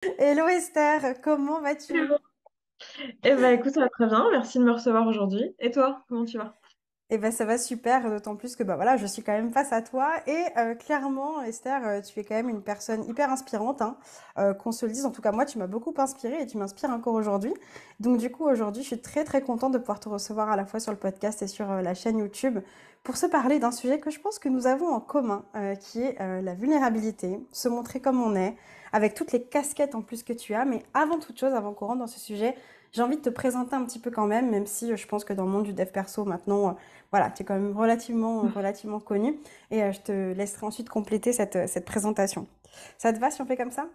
Hello Esther, comment vas-tu? Eh ben écoute, ça va très bien, merci de me recevoir aujourd'hui. Et toi, comment tu vas? Eh ben ça va super, d'autant plus que bah voilà, je suis quand même face à toi et clairement Esther, tu es quand même une personne hyper inspirante, hein, qu'on se le dise. En tout cas moi, tu m'as beaucoup inspirée et tu m'inspires encore aujourd'hui. Donc du coup aujourd'hui, je suis très très contente de pouvoir te recevoir à la fois sur le podcast et sur la chaîne YouTube pour se parler d'un sujet que je pense que nous avons en commun, qui est la vulnérabilité, se montrer comme on est, avec toutes les casquettes en plus que tu as. Mais avant toute chose, avant qu'on rentre dans ce sujet, j'ai envie de te présenter un petit peu quand même si je pense que dans le monde du dev perso maintenant, voilà, tu es quand même relativement connu et je te laisserai ensuite compléter cette présentation. Ça te va si on fait comme ça?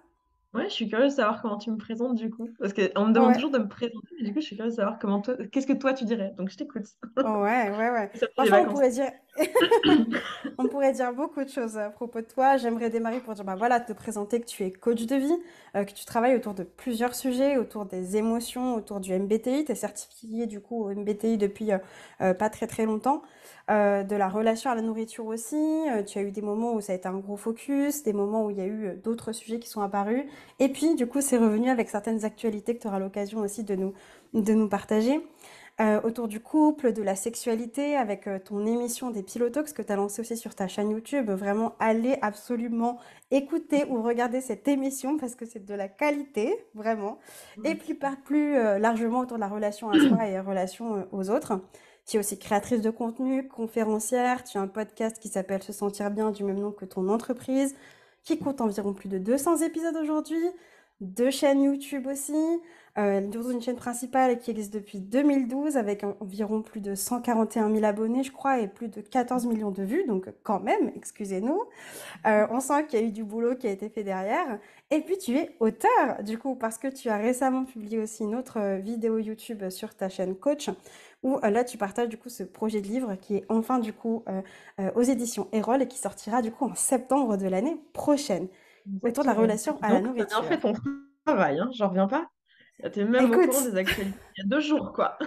Ouais, je suis curieuse de savoir comment tu me présentes du coup. Parce qu'on me demande Ouais, toujours de me présenter, mais du coup, je suis curieuse de savoir comment toi, qu'est-ce que toi tu dirais. Donc je t'écoute. ouais. Ça fait les Franchement, vacances. on pourrait dire beaucoup de choses à propos de toi. J'aimerais démarrer pour dire, bah voilà, te présenter que tu es coach de vie, que tu travailles autour de plusieurs sujets, autour des émotions, autour du MBTI. Tu es certifié du coup au MBTI depuis pas très très longtemps. De la relation à la nourriture aussi. Tu as eu des moments où ça a été un gros focus, des moments où il y a eu d'autres sujets qui sont apparus. Et puis, du coup, c'est revenu avec certaines actualités que tu auras l'occasion aussi de nous partager. Autour du couple, de la sexualité, avec ton émission des Pilotox que tu as lancé aussi sur ta chaîne YouTube. Vraiment, allez absolument écouter ou regarder cette émission parce que c'est de la qualité, vraiment. Et puis, plus largement autour de la relation à soi et relation aux autres. Tu es aussi créatrice de contenu, conférencière, tu as un podcast qui s'appelle Se sentir bien du même nom que ton entreprise, qui compte environ plus de 200 épisodes aujourd'hui, deux chaînes YouTube aussi, dans une chaîne principale qui existe depuis 2012 avec environ plus de 141 000 abonnés, je crois, et plus de 14 millions de vues, donc quand même, excusez-nous. On sent qu'il y a eu du boulot qui a été fait derrière. Et puis tu es auteur, du coup, parce que tu as récemment publié aussi une autre vidéo YouTube sur ta chaîne Coach, où là tu partages du coup ce projet de livre qui est enfin du coup aux éditions Erol et qui sortira du coup en septembre de l'année prochaine, autour de la Exactement. relation Dis à la donc, t'as bien fait nourriture. ton travail, hein, j'en reviens pas. T'es même au courant Écoute, des actualités il y a 2 jours, quoi.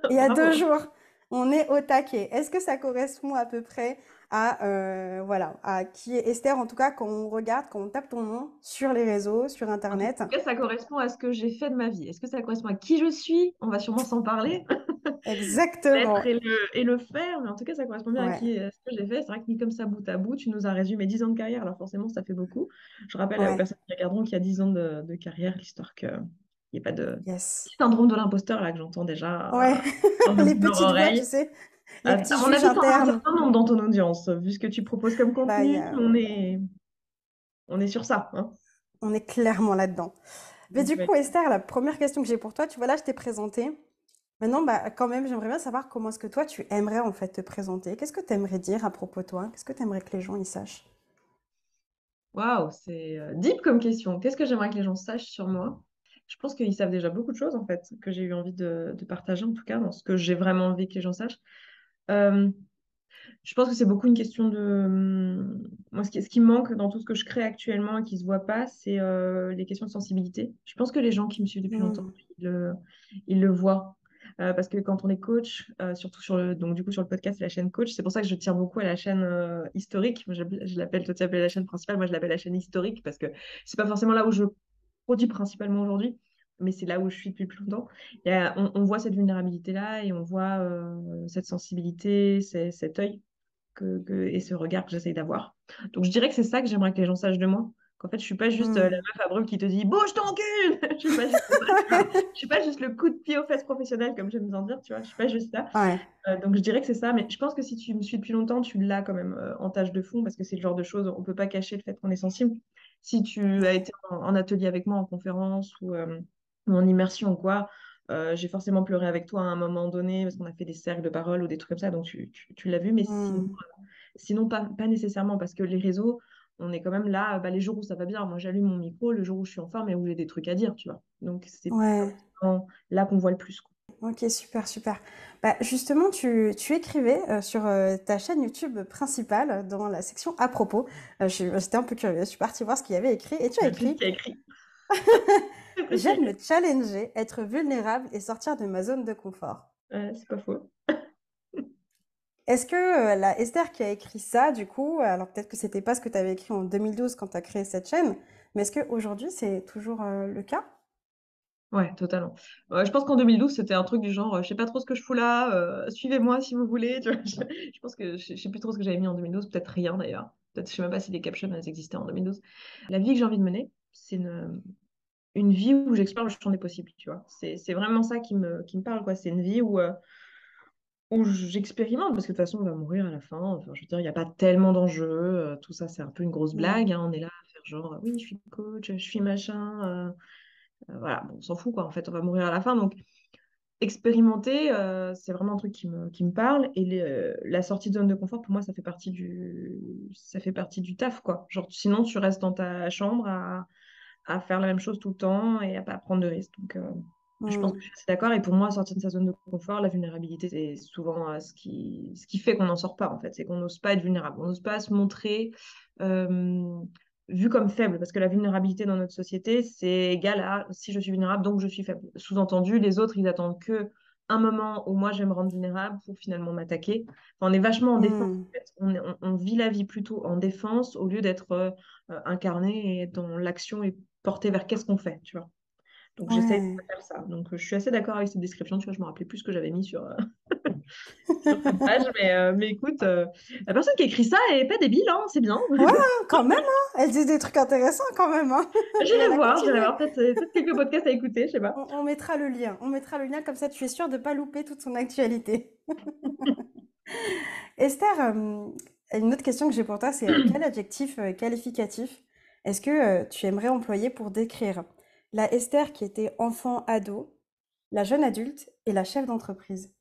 il y a deux Bravo. jours, on est au taquet. Est-ce que ça correspond à peu près à, voilà, à qui est Esther, en tout cas, quand on regarde, quand on tape ton nom sur les réseaux, sur En tout Internet? cas, ça correspond à ce que j'ai fait de ma vie. Est-ce que ça correspond à qui je suis? On va sûrement s'en parler. L'être Exactement. et le faire, mais en tout cas, ça correspond bien Ouais, à ce que j'ai fait. C'est vrai que mis comme ça bout à bout, tu nous as résumé 10 ans de carrière, alors forcément, ça fait beaucoup. Je rappelle aux ouais, personnes qui regarderont qu'il y a 10 ans de carrière, l'histoire qu'il n'y ait pas de yes. syndrome de l'imposteur là que j'entends déjà Ouais, dans les leur petites voix, tu oreille. sais, les À petits mon juges avis, tu en as un internes. certain nombre dans ton audience, vu ce que tu proposes comme Bah, contenu, on est sur ça, hein. on est clairement là-dedans. Mais Donc, du coup, Esther, la première question que j'ai pour toi, tu vois, là, je t'ai présenté. Maintenant, bah, quand même, j'aimerais bien savoir comment est-ce que toi, tu aimerais en fait te présenter. Qu'est-ce que tu aimerais dire à propos de toi? Qu'est-ce que tu aimerais que les gens y sachent? waouh, c'est deep comme question. Qu'est-ce que j'aimerais que les gens sachent sur moi? Je pense qu'ils savent déjà beaucoup de choses, en fait, que j'ai eu envie de partager, en tout cas, dans ce que j'ai vraiment envie que les gens sachent. Euh, je pense que c'est beaucoup une question moi, ce qui me manque dans tout ce que je crée actuellement et qui se voit pas, c'est les questions de sensibilité. Je pense que les gens qui me suivent depuis longtemps, Hmm. ils le voient. Parce que quand on est coach, surtout donc du coup sur le podcast et la chaîne coach, c'est pour ça que je tiens beaucoup à la chaîne historique. Moi, je l'appelle, toi tu l'appelles la chaîne principale, moi je l'appelle la chaîne historique parce que c'est pas forcément là où je produis principalement aujourd'hui, mais c'est là où je suis depuis plus longtemps. On voit cette vulnérabilité-là et on voit cette sensibilité, cet œil et ce regard que j'essaye d'avoir. Donc je dirais que c'est ça que j'aimerais que les gens sachent de moi. Qu'en fait, je suis pas juste la Hmm. meuf à brûle qui te dit bouge ton cul. Je suis pas juste ça, tu vois. Je suis pas juste le coup de pied aux fesses professionnel comme j'aime bien dire, tu vois. Je suis pas juste ça. Ouais. Donc je dirais que c'est ça, mais je pense que si tu me suis depuis longtemps, tu l'as quand même en tâche de fond parce que c'est le genre de choses, on peut pas cacher le fait qu'on est sensible. Si tu as été en atelier avec moi, en conférence ou en immersion ou quoi, j'ai forcément pleuré avec toi à un moment donné parce qu'on a fait des cercles de parole ou des trucs comme ça, donc tu l'as vu, mais Hmm. sinon pas nécessairement parce que les réseaux, on est quand même là, bah, les jours où ça va bien, moi j'allume mon micro, le jour où je suis en forme et où j'ai des trucs à dire, tu vois. Donc c'est pas Ouais. forcément là qu'on voit le plus, quoi. Ok, super, super. Bah, justement, tu écrivais sur ta chaîne YouTube principale, dans la section à propos. J'étais un peu curieuse, je suis partie voir ce qu'il y avait écrit, et tu as C'est ce écrit: qu'il y a écrit. C'est ce qu'il y a j'aime me écrit. challenger, être vulnérable et sortir de ma zone de confort. C'est pas faux. Est-ce que la Esther qui a écrit ça, du coup, alors peut-être que c'était pas ce que tu avais écrit en 2012 quand tu as créé cette chaîne, Mais est-ce qu'aujourd'hui, c'est toujours le cas? Ouais, totalement. Je pense qu'en 2012, c'était un truc du genre, je sais pas trop ce que je fous là, suivez-moi si vous voulez. Tu vois, je pense que je sais plus trop ce que j'avais mis en 2012, peut-être rien d'ailleurs. Peut-être, je sais même pas si les captions elles existaient en 2012. La vie que j'ai envie de mener, c'est une vie où j'explore le champ des possibles, tu vois. C'est vraiment ça qui me parle, quoi. C'est une vie où j'expérimente, parce que de toute façon, on va mourir à la fin. Enfin, je veux dire, il n'y a pas tellement d'enjeux. Tout ça, c'est un peu une grosse Hmm. blague, hein. On est là à faire genre, oui, je suis coach, je suis machin. Voilà, bon, on s'en fout, quoi. En fait, on va mourir à la fin. Donc, expérimenter, c'est vraiment un truc qui me parle. Et la sortie de zone de confort, pour moi, ça fait partie du taf, quoi. Genre, sinon, tu restes dans ta chambre à faire la même chose tout le temps et à pas prendre de risques. Donc, je pense que Hmm. je suis assez d'accord. Et pour moi, sortir de sa zone de confort, la vulnérabilité, c'est souvent ce qui fait qu'on n'en sort pas, en fait. C'est qu'on n'ose pas être vulnérable. On n'ose pas se montrer euh, vu comme faible. Parce que la vulnérabilité dans notre société, c'est égal à si je suis vulnérable, donc je suis faible. Sous-entendu, les autres, ils attendent que un moment où moi, je vais me rendre vulnérable pour finalement m'attaquer. Enfin, on est vachement en défense. Hmm. En fait. On vit la vie plutôt en défense au lieu d'être incarné et être dans l'action et porté vers qu'est-ce qu'on fait, tu vois. Donc j'essaye de Ouais. faire ça. Donc je suis assez d'accord avec cette description, tu vois, je me rappelais plus ce que j'avais mis sur cette page, mais écoute, la personne qui a écrit ça est pas débile, hein, c'est bien. Ouais, hein, quand même, hein. Elle dit des trucs intéressants quand même, hein. Et elle a J'irai continué. voir peut-être quelques podcasts à écouter, je sais pas. On mettra le lien. On mettra le lien comme ça, tu es sûr de pas louper toute son actualité. Esther, une autre question que j'ai pour toi, c'est quel adjectif qualificatif est-ce que tu aimerais employer pour décrire la Esther qui était enfant-ado, la jeune adulte et la chef d'entreprise?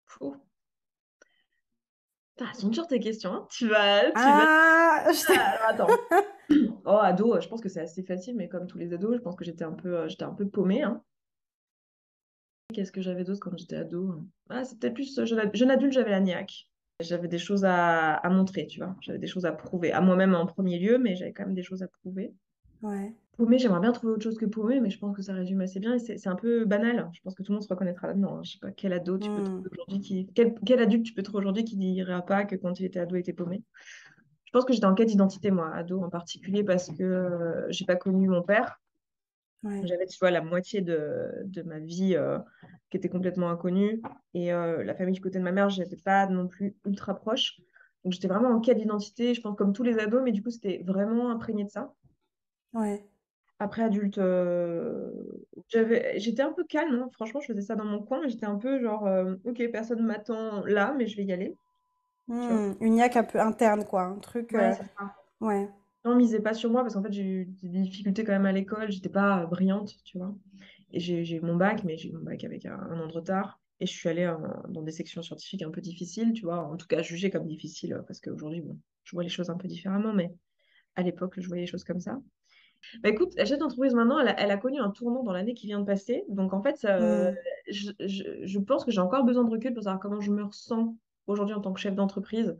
Fou. Putain, elles sont dures tes questions, hein. Tu vas. Ah, Alors, attends. Oh, ado, je pense que c'est assez facile, mais comme tous les ados, je pense que j'étais un peu paumée, hein. Qu'est-ce que j'avais d'autre quand j'étais ado? Ah, c'est peut-être plus jeune adulte, j'avais la niaque. J'avais des choses à montrer, tu vois. J'avais des choses à prouver. À moi-même en premier lieu, mais j'avais quand même des choses à prouver. ouais. Paumé, j'aimerais bien trouver autre chose que paumé, mais je pense que ça résume assez bien et c'est un peu banal. Je pense que tout le monde se reconnaîtra là-dedans, hein. Je sais pas quel ado tu peux Hmm, trouver aujourd'hui quel adulte tu peux trouver aujourd'hui qui dira pas que quand il était ado, il était paumé. Je pense que j'étais en quête d'identité, moi, ado en particulier, parce que j'ai pas connu mon père. ouais. J'avais, tu vois, la moitié de ma vie qui était complètement inconnue. Et la famille du côté de ma mère, j'étais pas non plus ultra proche. Donc j'étais vraiment en quête d'identité, je pense, comme tous les ados, mais du coup, c'était vraiment imprégné de ça. Ouais. Après adulte, j'étais un peu calme, hein. Franchement, je faisais ça dans mon coin, mais j'étais un peu genre, ok, personne ne m'attend là, mais je vais y aller, tu vois. Une niaque un peu interne, quoi. Un truc. Ouais, c'est ça. Ouais. Non, misez pas sur moi parce qu'en fait, j'ai eu des difficultés quand même à l'école. J'étais pas brillante, tu vois. Et j'ai eu mon bac, mais j'ai eu mon bac avec un an de retard. Et je suis allée dans des sections scientifiques un peu difficiles, tu vois. En tout cas, jugées comme difficiles parce qu'aujourd'hui, bon, je vois les choses un peu différemment, mais à l'époque, je voyais les choses comme ça. Bah écoute, la chef d'entreprise maintenant, elle a connu un tournant dans l'année qui vient de passer. Donc en fait, Hmm, je pense que j'ai encore besoin de recul pour savoir comment je me ressens aujourd'hui en tant que chef d'entreprise.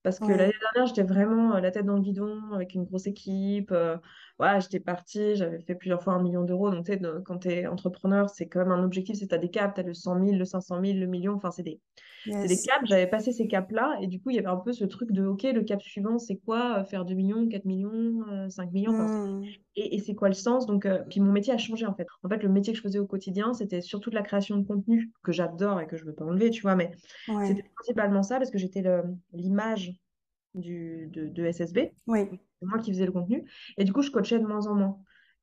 Parce que l'année ouais. dernière, j'étais vraiment la tête dans le guidon avec une grosse équipe. Voilà, j'étais partie, j'avais fait plusieurs fois 1 million d'euros. Donc, tu sais, quand tu es entrepreneur, c'est quand même un objectif. C'est tu as des caps, tu as le 100 000, le 500 000, le million. Enfin, c'est des Yes. caps. J'avais passé ces caps-là. Et du coup, il y avait un peu ce truc de, OK, le cap suivant, c'est quoi? Faire 2 millions, 4 millions, 5 millions. Enfin, Hmm, et c'est quoi le sens? Donc, puis mon métier a changé en fait. En fait, le métier que je faisais au quotidien, c'était surtout de la création de contenu que j'adore et que je veux pas enlever, tu vois. Mais ouais. c'était principalement ça parce que j'étais l'image de SSB. Oui. C'est moi qui faisais le contenu. Et du coup, je coachais de moins en moins.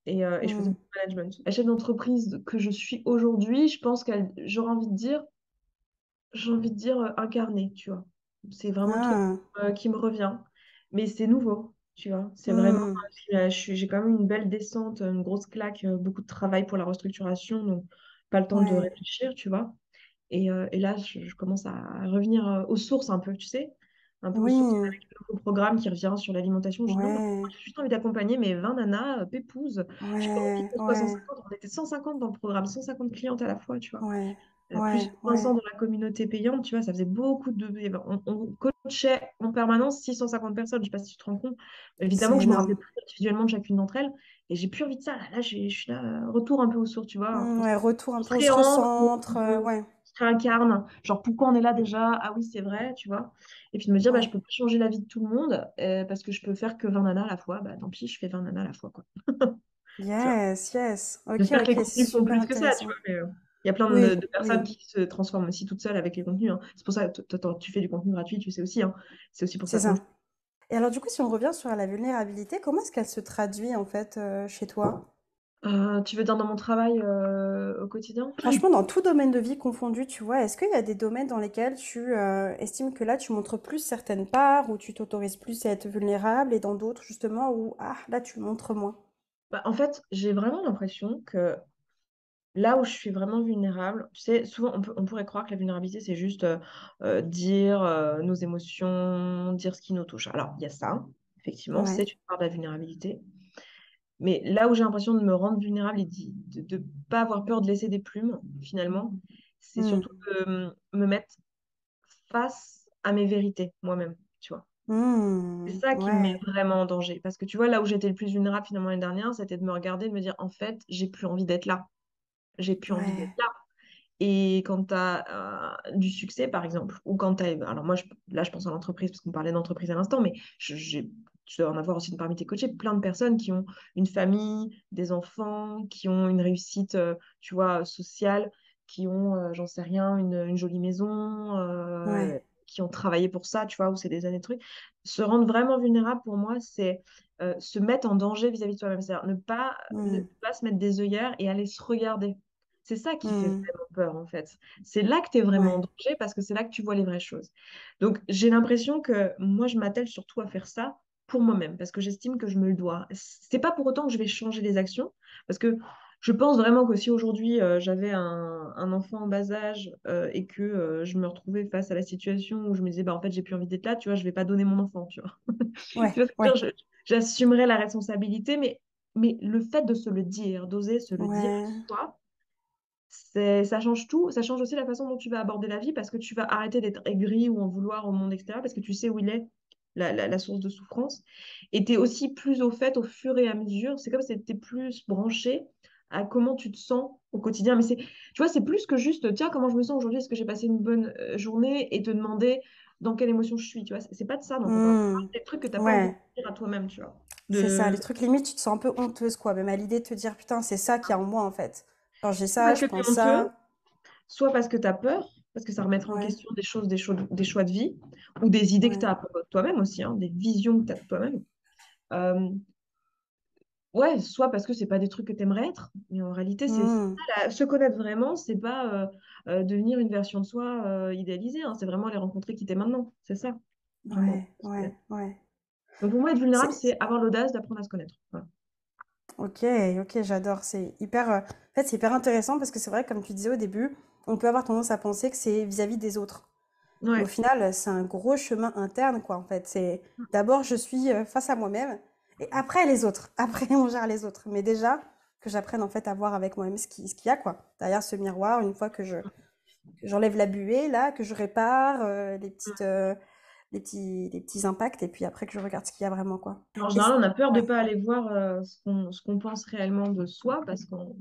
Et je faisais Hmm. du management. La chef d'entreprise que je suis aujourd'hui, je pense qu'elle, j'ai envie de dire incarnée, tu vois. C'est vraiment le truc Ah. qui me revient. Mais c'est nouveau, tu vois. C'est vraiment, Hmm, j'ai quand même une belle descente, une grosse claque, beaucoup de travail pour la restructuration, donc pas le temps de ouais. réfléchir, tu vois. Et là, je commence à revenir aux sources un peu, tu sais, un peu aux sources Oui. avec le nouveau programme qui revient sur l'alimentation. Je dis non, mais Ouais. j'ai juste envie d'accompagner mes 20 nanas, pépouses. J'ai pas envie Ouais. qu'on soit Ouais. 150. On était 150 dans le programme, 150 clientes à la fois, tu vois. Ouais. Plus Ouais. 500 Ouais. dans la communauté payante, tu vois, ça faisait beaucoup de. On coachait en permanence 650 personnes, je sais pas si tu te rends compte. C'est Évidemment que je me rappelais énorme. plus individuellement de chacune d'entre elles, et j'ai plus envie de ça. Là, je suis là, retour un peu aux sources, tu vois. On se Ouais, retour un peu, on se réancre, recentre. Ouais. réincarne, genre pourquoi on est là déjà? Ah oui, c'est vrai, tu vois. Et puis de me dire, bah, je Ouais. peux pas changer la vie de tout le monde parce que je peux faire que 20 nanas à la fois. Bah tant pis, je fais 20 nanas à la fois, quoi. Tu vois. Yes, yes. Ok, J'espère que les ok, contenus font super plus que ça, tu intéressant. vois. Mais il y a plein Oui, de personnes oui, qui se transforment aussi toutes seules avec les contenus, hein. C'est pour ça que toi, tu fais du contenu gratuit, tu sais aussi, hein. C'est aussi pour c'est ça qu'on le ça. fait. Et alors du coup, si on revient sur la vulnérabilité, comment est-ce qu'elle se traduit en fait chez toi? Tu veux dire dans mon travail au quotidien? Franchement, dans tout domaine de vie confondu, tu vois, est-ce qu'il y a des domaines dans lesquels tu estimes que là, tu montres plus certaines parts, où tu t'autorises plus à être vulnérable, et dans d'autres, justement, où, ah, là, tu montres moins? Bah, en fait, j'ai vraiment l'impression que là où je suis vraiment vulnérable, tu sais, souvent on pourrait croire que la vulnérabilité, c'est juste dire nos émotions, dire ce qui nous touche. Alors, il y a ça, effectivement, Ouais. c'est une part de la vulnérabilité. Mais là où j'ai l'impression de me rendre vulnérable et de ne pas avoir peur de laisser des plumes, finalement, c'est Hmm. surtout de me mettre face à mes vérités moi-même, tu vois. C'est Hmm. ça qui me met Ouais. vraiment en danger. Parce que tu vois, là où j'étais le plus vulnérable finalement l'année dernière, c'était de me regarder, de me dire, en fait, j'ai plus envie d'être là. J'ai plus envie d'être Ouais. là. Et quand tu as du succès, par exemple, ou quand tu as... Alors moi, là, je pense à l'entreprise, parce qu'on parlait d'entreprise à l'instant, mais tu dois en avoir aussi parmi tes coachés, plein de personnes qui ont une famille, des enfants, qui ont une réussite, tu vois, sociale, qui ont, j'en sais rien, une jolie maison, Ouais. qui ont travaillé pour ça, tu vois, où c'est des années de trucs. Se rendre vraiment vulnérable, pour moi, c'est se mettre en danger vis-à-vis de soi-même. C'est-à-dire ne Hmm. pas se mettre des œillères et aller se regarder. C'est ça qui fait Hmm. vraiment peur, en fait. C'est là que tu es vraiment en Ouais. danger parce que c'est là que tu vois les vraies choses. Donc, j'ai l'impression que moi, je m'attelle surtout à faire ça pour moi-même parce que j'estime que je me le dois. C'est pas pour autant que je vais changer les actions parce que je pense vraiment que si aujourd'hui j'avais un enfant en bas âge et que je me retrouvais face à la situation où je me disais, bah, en fait, j'ai plus envie d'être là, tu vois, je vais pas donner mon enfant, tu vois. Ouais. Tu vois ce que je Ouais. veux dire. J'assumerai la responsabilité, mais le fait de se le dire, d'oser se le dire à Ouais. soi, ça change tout. Ça change aussi la façon dont tu vas aborder la vie parce que tu vas arrêter d'être aigri ou en vouloir au monde extérieur parce que tu sais où il est, la source de souffrance. Et tu es aussi plus au fait au fur et à mesure. C'est comme si tu es plus branché à comment tu te sens au quotidien. Mais tu vois, c'est plus que juste, tiens, comment je me sens aujourd'hui? Est-ce que j'ai passé une bonne journée? Et te demander dans quelle émotion je suis. Tu vois, c'est pas de ça dont on parle. On parle Hmm. des trucs que tu n'as pas envie de Ouais. dire à toi-même, tu vois. C'est ça, De... les trucs limite, tu te sens un peu honteuse, quoi, même à l'idée de te dire, putain, c'est ça qu'il y a en moi, en fait. Genre, j'ai Soit ça, parce je que tu es pense honteux, ça. soit parce que tu as peur, parce que ça remettra en Ouais, question des choix de vie, ou des idées que tu as ouais. à propos de toi-même aussi, hein, des visions que tu as de toi-même. Euh, ouais, soit parce que c'est pas des trucs que tu aimerais être, mais en réalité, c'est ça, Hmm. se connaître vraiment, c'est pas devenir une version de soi idéalisée, hein, c'est vraiment les rencontrer qui t'es maintenant, c'est ça, vraiment. Ouais, ouais, ouais. Donc pour moi, être vulnérable, C'est... c'est avoir l'audace d'apprendre à se connaître. Voilà. Ok, ok, j'adore. C'est hyper... En fait, c'est hyper intéressant parce que c'est vrai, comme tu disais au début, on peut avoir tendance à penser que c'est vis-à-vis des autres. Mais au Ouais. final, c'est un gros chemin interne, quoi, en fait. C'est d'abord, je suis face à moi-même et après les autres. Après, on gère les autres. Mais déjà, que j'apprenne, en fait, à voir avec moi-même ce qu'il y a, quoi. Derrière ce miroir, une fois que j'enlève la buée, là, que je répare les petits impacts et puis après que je regarde ce qu'il y a vraiment, quoi. En Et général, c- on a peur de ouais. ne pas aller voir ce qu'on pense réellement de soi parce qu'on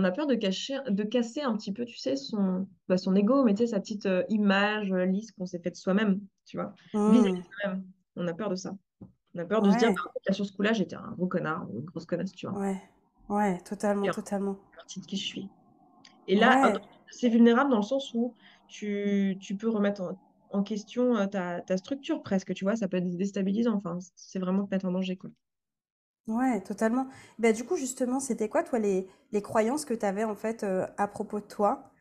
a peur de casser un petit peu, tu sais, son ego, mais tu sais, sa petite image lisse qu'on s'est faite de soi-même, tu vois, vis-à-vis Hmm. de soi-même. On a peur de ça. On a peur de se dire, bah, Ouais, en fait, là, sur ce coup-là, j'étais un gros connard ou une grosse connasse, tu vois. ouais, ouais, totalement, Et totalement. partie de qui je suis. Et là, Ouais, c'est vulnérable dans le sens où tu peux remettre en question ta structure presque, tu vois, ça peut être déstabilisant. Enfin, c'est vraiment te mettre en danger, quoi. ouais, totalement. Bah, du coup, justement, c'était quoi, toi, les croyances que tu avais, en fait, à propos de toi,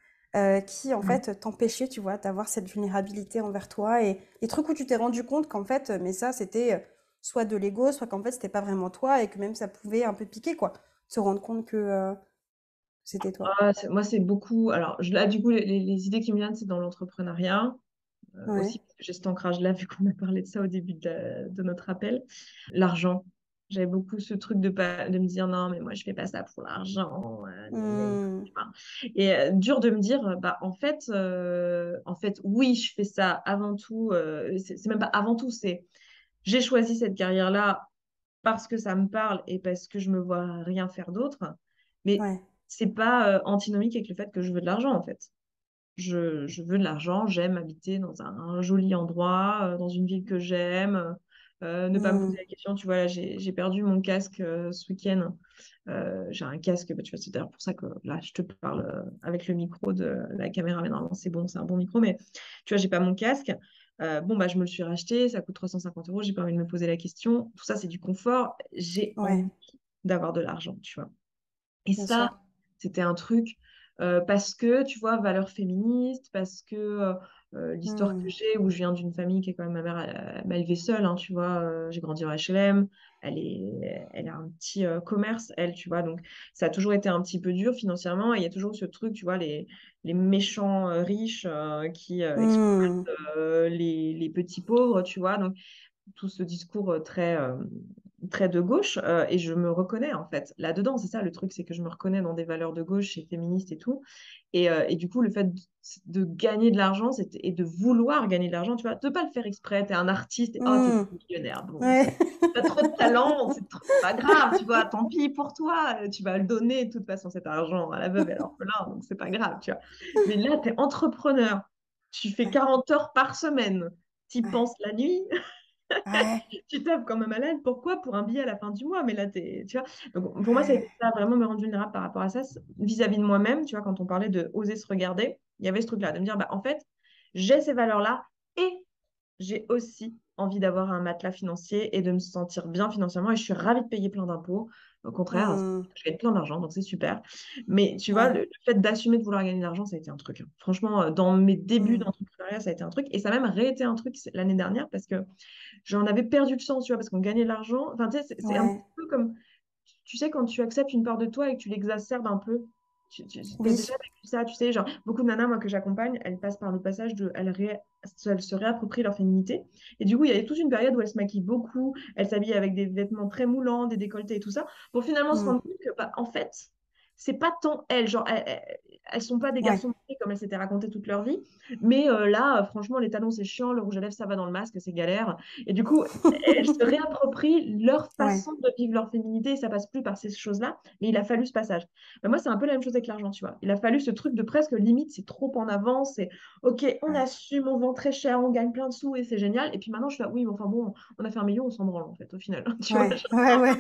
qui, en fait, t'empêchaient, tu vois, d'avoir cette vulnérabilité envers toi et les trucs où tu t'es rendu compte qu'en fait, mais ça, c'était soit de l'ego, soit qu'en fait, c'était pas vraiment toi et que même ça pouvait un peu piquer, quoi. Se rendre compte que c'était toi. Ah, moi, c'est beaucoup. Alors, là, du coup, les idées qui me viennent, c'est dans l'entrepreneuriat. Ouais, Aussi parce que j'ai cet ancrage-là, vu qu'on a parlé de ça au début de notre appel. L'argent. J'avais beaucoup ce truc de me dire non, mais moi, je fais pas ça pour l'argent. Gna, gna, gna, hmm, tu vois. Et dur de me dire, bah, en fait, oui, je fais ça avant tout. C'est même pas avant tout, c'est j'ai choisi cette carrière-là parce que ça me parle et parce que je me vois rien faire d'autre. Mais ouais, c'est pas antinomique avec le fait que je veux de l'argent, en fait. je veux de l'argent, j'aime habiter dans un joli endroit, dans une ville que j'aime, ne pas me poser Hmm. la question. Tu vois, là, j'ai perdu mon casque ce week-end. J'ai un casque, bah, tu vois, c'est d'ailleurs pour ça que là, je te parle avec le micro de la caméra, mais normalement, c'est bon, c'est un bon micro, mais tu vois, j'ai pas mon casque. Bon, bah, je me le suis racheté, ça coûte 350 euros, j'ai pas envie de me poser la question. Tout ça, c'est du confort. J'ai Ouais, envie d'avoir de l'argent, tu vois. Et bien ça, sûr. c'était un truc parce que, tu vois, valeur féministe, parce que l'histoire que Hmm. j'ai, où je viens d'une famille qui est quand même, ma mère, elle m'a élevée seule, hein, tu vois, j'ai grandi en HLM, elle a un petit commerce, elle, tu vois, donc ça a toujours été un petit peu dur financièrement, et il y a toujours ce truc, tu vois, les méchants riches qui exploitent Hmm. les petits pauvres, tu vois, donc tout ce discours très de gauche, et je me reconnais en fait là-dedans. C'est ça le truc, c'est que je me reconnais dans des valeurs de gauche et féministes et tout. Et du coup, le fait de gagner de l'argent et de vouloir gagner de l'argent, tu vois, de pas le faire exprès, t'es un artiste, et ah, t'es Hmm. millionnaire, bon, Ouais. t'as trop de talent, c'est pas grave, tu vois, tant pis pour toi, tu vas le donner de toute façon cet argent à la veuve et à l'orphelin, donc c'est pas grave, tu vois. Mais là, t'es entrepreneur, tu fais Ouais. 40 heures par semaine, t'y Ouais. penses la nuit, Ouais. tu tapes comme un malade. Pourquoi? Pour un billet à la fin du mois. Mais là, tu vois. Donc, pour moi, ça a été Ouais. ça, vraiment me rendre vulnérable par rapport à ça, vis-à-vis de moi-même. Tu vois, quand on parlait de oser se regarder, il y avait ce truc-là, de me dire, bah, en fait, j'ai ces valeurs-là et j'ai aussi envie d'avoir un matelas financier et de me sentir bien financièrement. Et je suis ravie de payer plein d'impôts. Au contraire, Hmm. je gagne plein d'argent, donc c'est super. Mais tu vois, Ouais. le fait d'assumer de vouloir gagner de l'argent, ça a été un truc, hein. Franchement, dans mes débuts Hmm. d'entrepreneuriat, ça a été un truc. Et ça a même réété un truc l'année dernière parce que j'en avais perdu le sens, tu vois, parce qu'on gagnait de l'argent. Enfin, tu sais, c'est un Ouais. petit peu comme, tu sais, quand tu acceptes une part de toi et que tu l'exacerbes un peu. Tu as Oui. déjà vécu ça, tu sais, genre, beaucoup de nanas, moi, que j'accompagne, elles passent par le passage de, elles se réapproprient leur féminité. Et du coup, il y a toute une période où elles se maquillent beaucoup, elles s'habillent avec des vêtements très moulants, des décolletés et tout ça, pour finalement se Hmm. rendre compte que, bah, en fait, c'est pas tant elles, genre, elles sont pas des Ouais. garçons manqués comme elles s'étaient racontées toute leur vie. Mais là, franchement, les talons, c'est chiant, le rouge à lèvres, ça va dans le masque, c'est galère. Et du coup, elles se réapproprient leur Ouais. façon de vivre leur féminité et ça passe plus par ces choses-là. Mais il a fallu ce passage. Ben, moi, c'est un peu la même chose avec l'argent, tu vois. Il a fallu ce truc de presque limite, c'est trop en avance, c'est OK, on Ouais. assume, on vend très cher, on gagne plein de sous et c'est génial. Et puis maintenant, je suis là, oui, mais enfin bon, on a fait 1 million, on s'en branle en fait, au final. Tu vois, Ouais. Ouais. Ouais.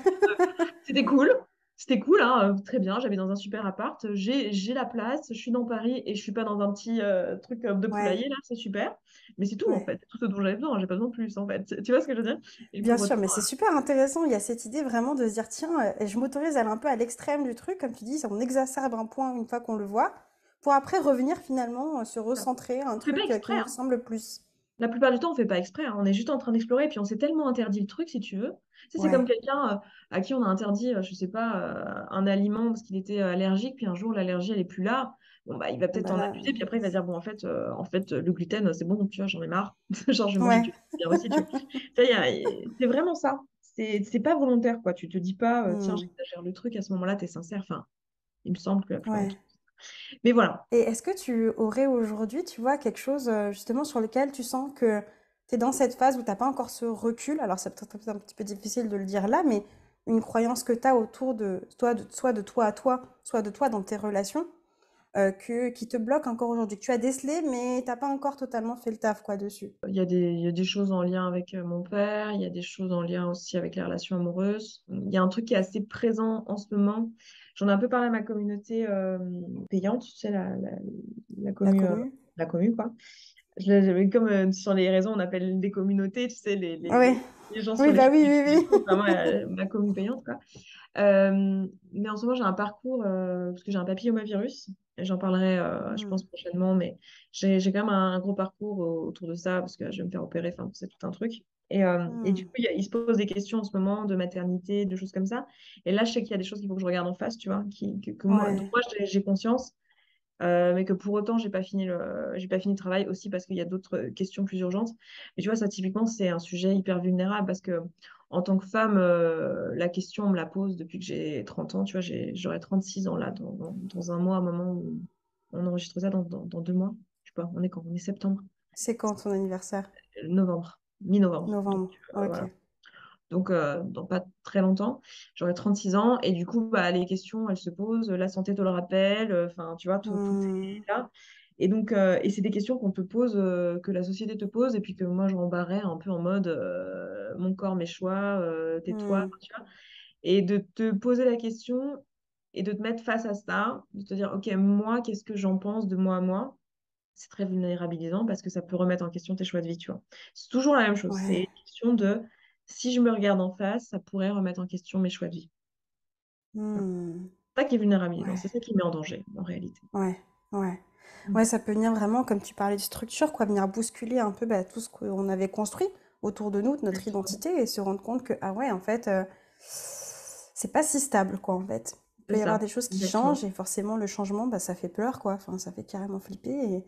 c'était cool. C'était cool, hein, très bien. J'habite dans un super appart. J'ai la place. Je suis dans Paris et je suis pas dans un petit truc de Ouais. poulailler là. C'est super. Mais c'est tout en Ouais. fait. C'est tout ce dont j'avais besoin. J'ai pas besoin de plus en fait. Tu vois ce que je veux dire? Et Bien pour sûr, autant, mais c'est super intéressant. Il y a cette idée vraiment de se dire, tiens, et je m'autorise à aller un peu à l'extrême du truc, comme tu dis, on exacerbe un point une fois qu'on le voit, pour après revenir finalement se recentrer, un on fait pas truc qui exprès, nous hein. ressemble plus. La plupart du temps, on fait pas exprès, hein. On est juste en train d'explorer, puis on s'est tellement interdit le truc, si tu veux. Tu sais, c'est comme Ouais, quelqu'un à qui on a interdit, je sais pas, un aliment parce qu'il était allergique, puis un jour l'allergie elle est plus là. Bon bah, il va peut-être bah en là, abuser, puis après il va dire bon en fait le gluten c'est bon, tu vois, j'en ai marre. Genre je vais manger ouais, du bien aussi, tu vois. Tu vois, c'est vraiment ça. C'est pas volontaire quoi. Tu te dis pas tiens hmm, j'exagère le truc à ce moment-là, t'es sincère. Enfin, il me semble que la plupart du ouais. temps. Mais voilà. Et est-ce que tu aurais aujourd'hui, tu vois, quelque chose justement sur lequel tu sens que tu es dans cette phase où t'as pas encore ce recul, alors c'est peut-être un petit peu difficile de le dire là, mais une croyance que tu as autour de toi, soit de toi à toi, soit de toi dans tes relations, qui te bloque encore aujourd'hui, que tu as décelé, mais t'as pas encore totalement fait le taf, quoi, dessus. Il y a des choses en lien avec mon père, il y a des choses en lien aussi avec les relations amoureuses. Il y a un truc qui est assez présent en ce moment. J'en ai un peu parlé à ma communauté payante, tu sais, La euh, commu? la commu, quoi. Comme sur les réseaux, on appelle des communautés, tu sais, Ouais. les gens sur Oui, les bah chaînes oui, YouTube et oui, tout, vraiment ma commu payante, quoi. Mais en ce moment, j'ai un parcours, parce que j'ai un papillomavirus, et j'en parlerai, je oui. pense, prochainement, mais j'ai quand même un gros parcours autour de ça, parce que je vais me faire opérer, enfin, c'est tout un truc. Et du Hmm. coup, il se pose des questions en ce moment de maternité, de choses comme ça. Et là, je sais qu'il y a des choses qu'il faut que je regarde en face, tu vois, que moi, dont Ouais. moi, j'ai conscience, mais que pour autant, j'ai pas fini le travail aussi parce qu'il y a d'autres questions plus urgentes. Mais tu vois, ça, typiquement, c'est un sujet hyper vulnérable parce que en tant que femme, la question, on me la pose depuis que j'ai 30 ans. Tu vois, j'aurai 36 ans là, dans un mois, un moment où on enregistre ça dans 2 mois. Je sais pas, on est quand? On est septembre, C'est quand ton anniversaire? novembre, mi-novembre. Donc, Novembre. Ok. voilà. Donc, dans pas très longtemps, j'aurai 36 ans. Et du coup, bah, les questions, elles se posent. La santé te le rappelle. Enfin, tu vois, tout est Hmm. là. Et donc, et c'est des questions qu'on te pose, que la société te pose, et puis que moi, je rembarrais un peu en mode mon corps, mes choix, tais-toi, Hmm. tu vois. Et de te poser la question et de te mettre face à ça, de te dire, OK, moi, qu'est-ce que j'en pense de moi à moi? C'est très vulnérabilisant parce que ça peut remettre en question tes choix de vie, tu vois. C'est toujours la même chose. C'est Ouais. une question de si je me regarde en face, ça pourrait remettre en question mes choix de vie. Voilà. Hmm. C'est ça qui est vulnérabilisant, Ouais. c'est ça qui met en danger, en réalité. Ouais. Ouais. Ouais, Mm. ça peut venir vraiment, comme tu parlais de structure, quoi, venir bousculer un peu tout ce qu'on avait construit autour de nous, de notre Exactement. identité, et se rendre compte que, ah ouais, en fait, c'est pas si stable, quoi, en fait. Il C'est peut y avoir ça, des choses qui exactement. changent, et forcément, le changement, ça fait peur, quoi. Enfin, ça fait carrément flipper.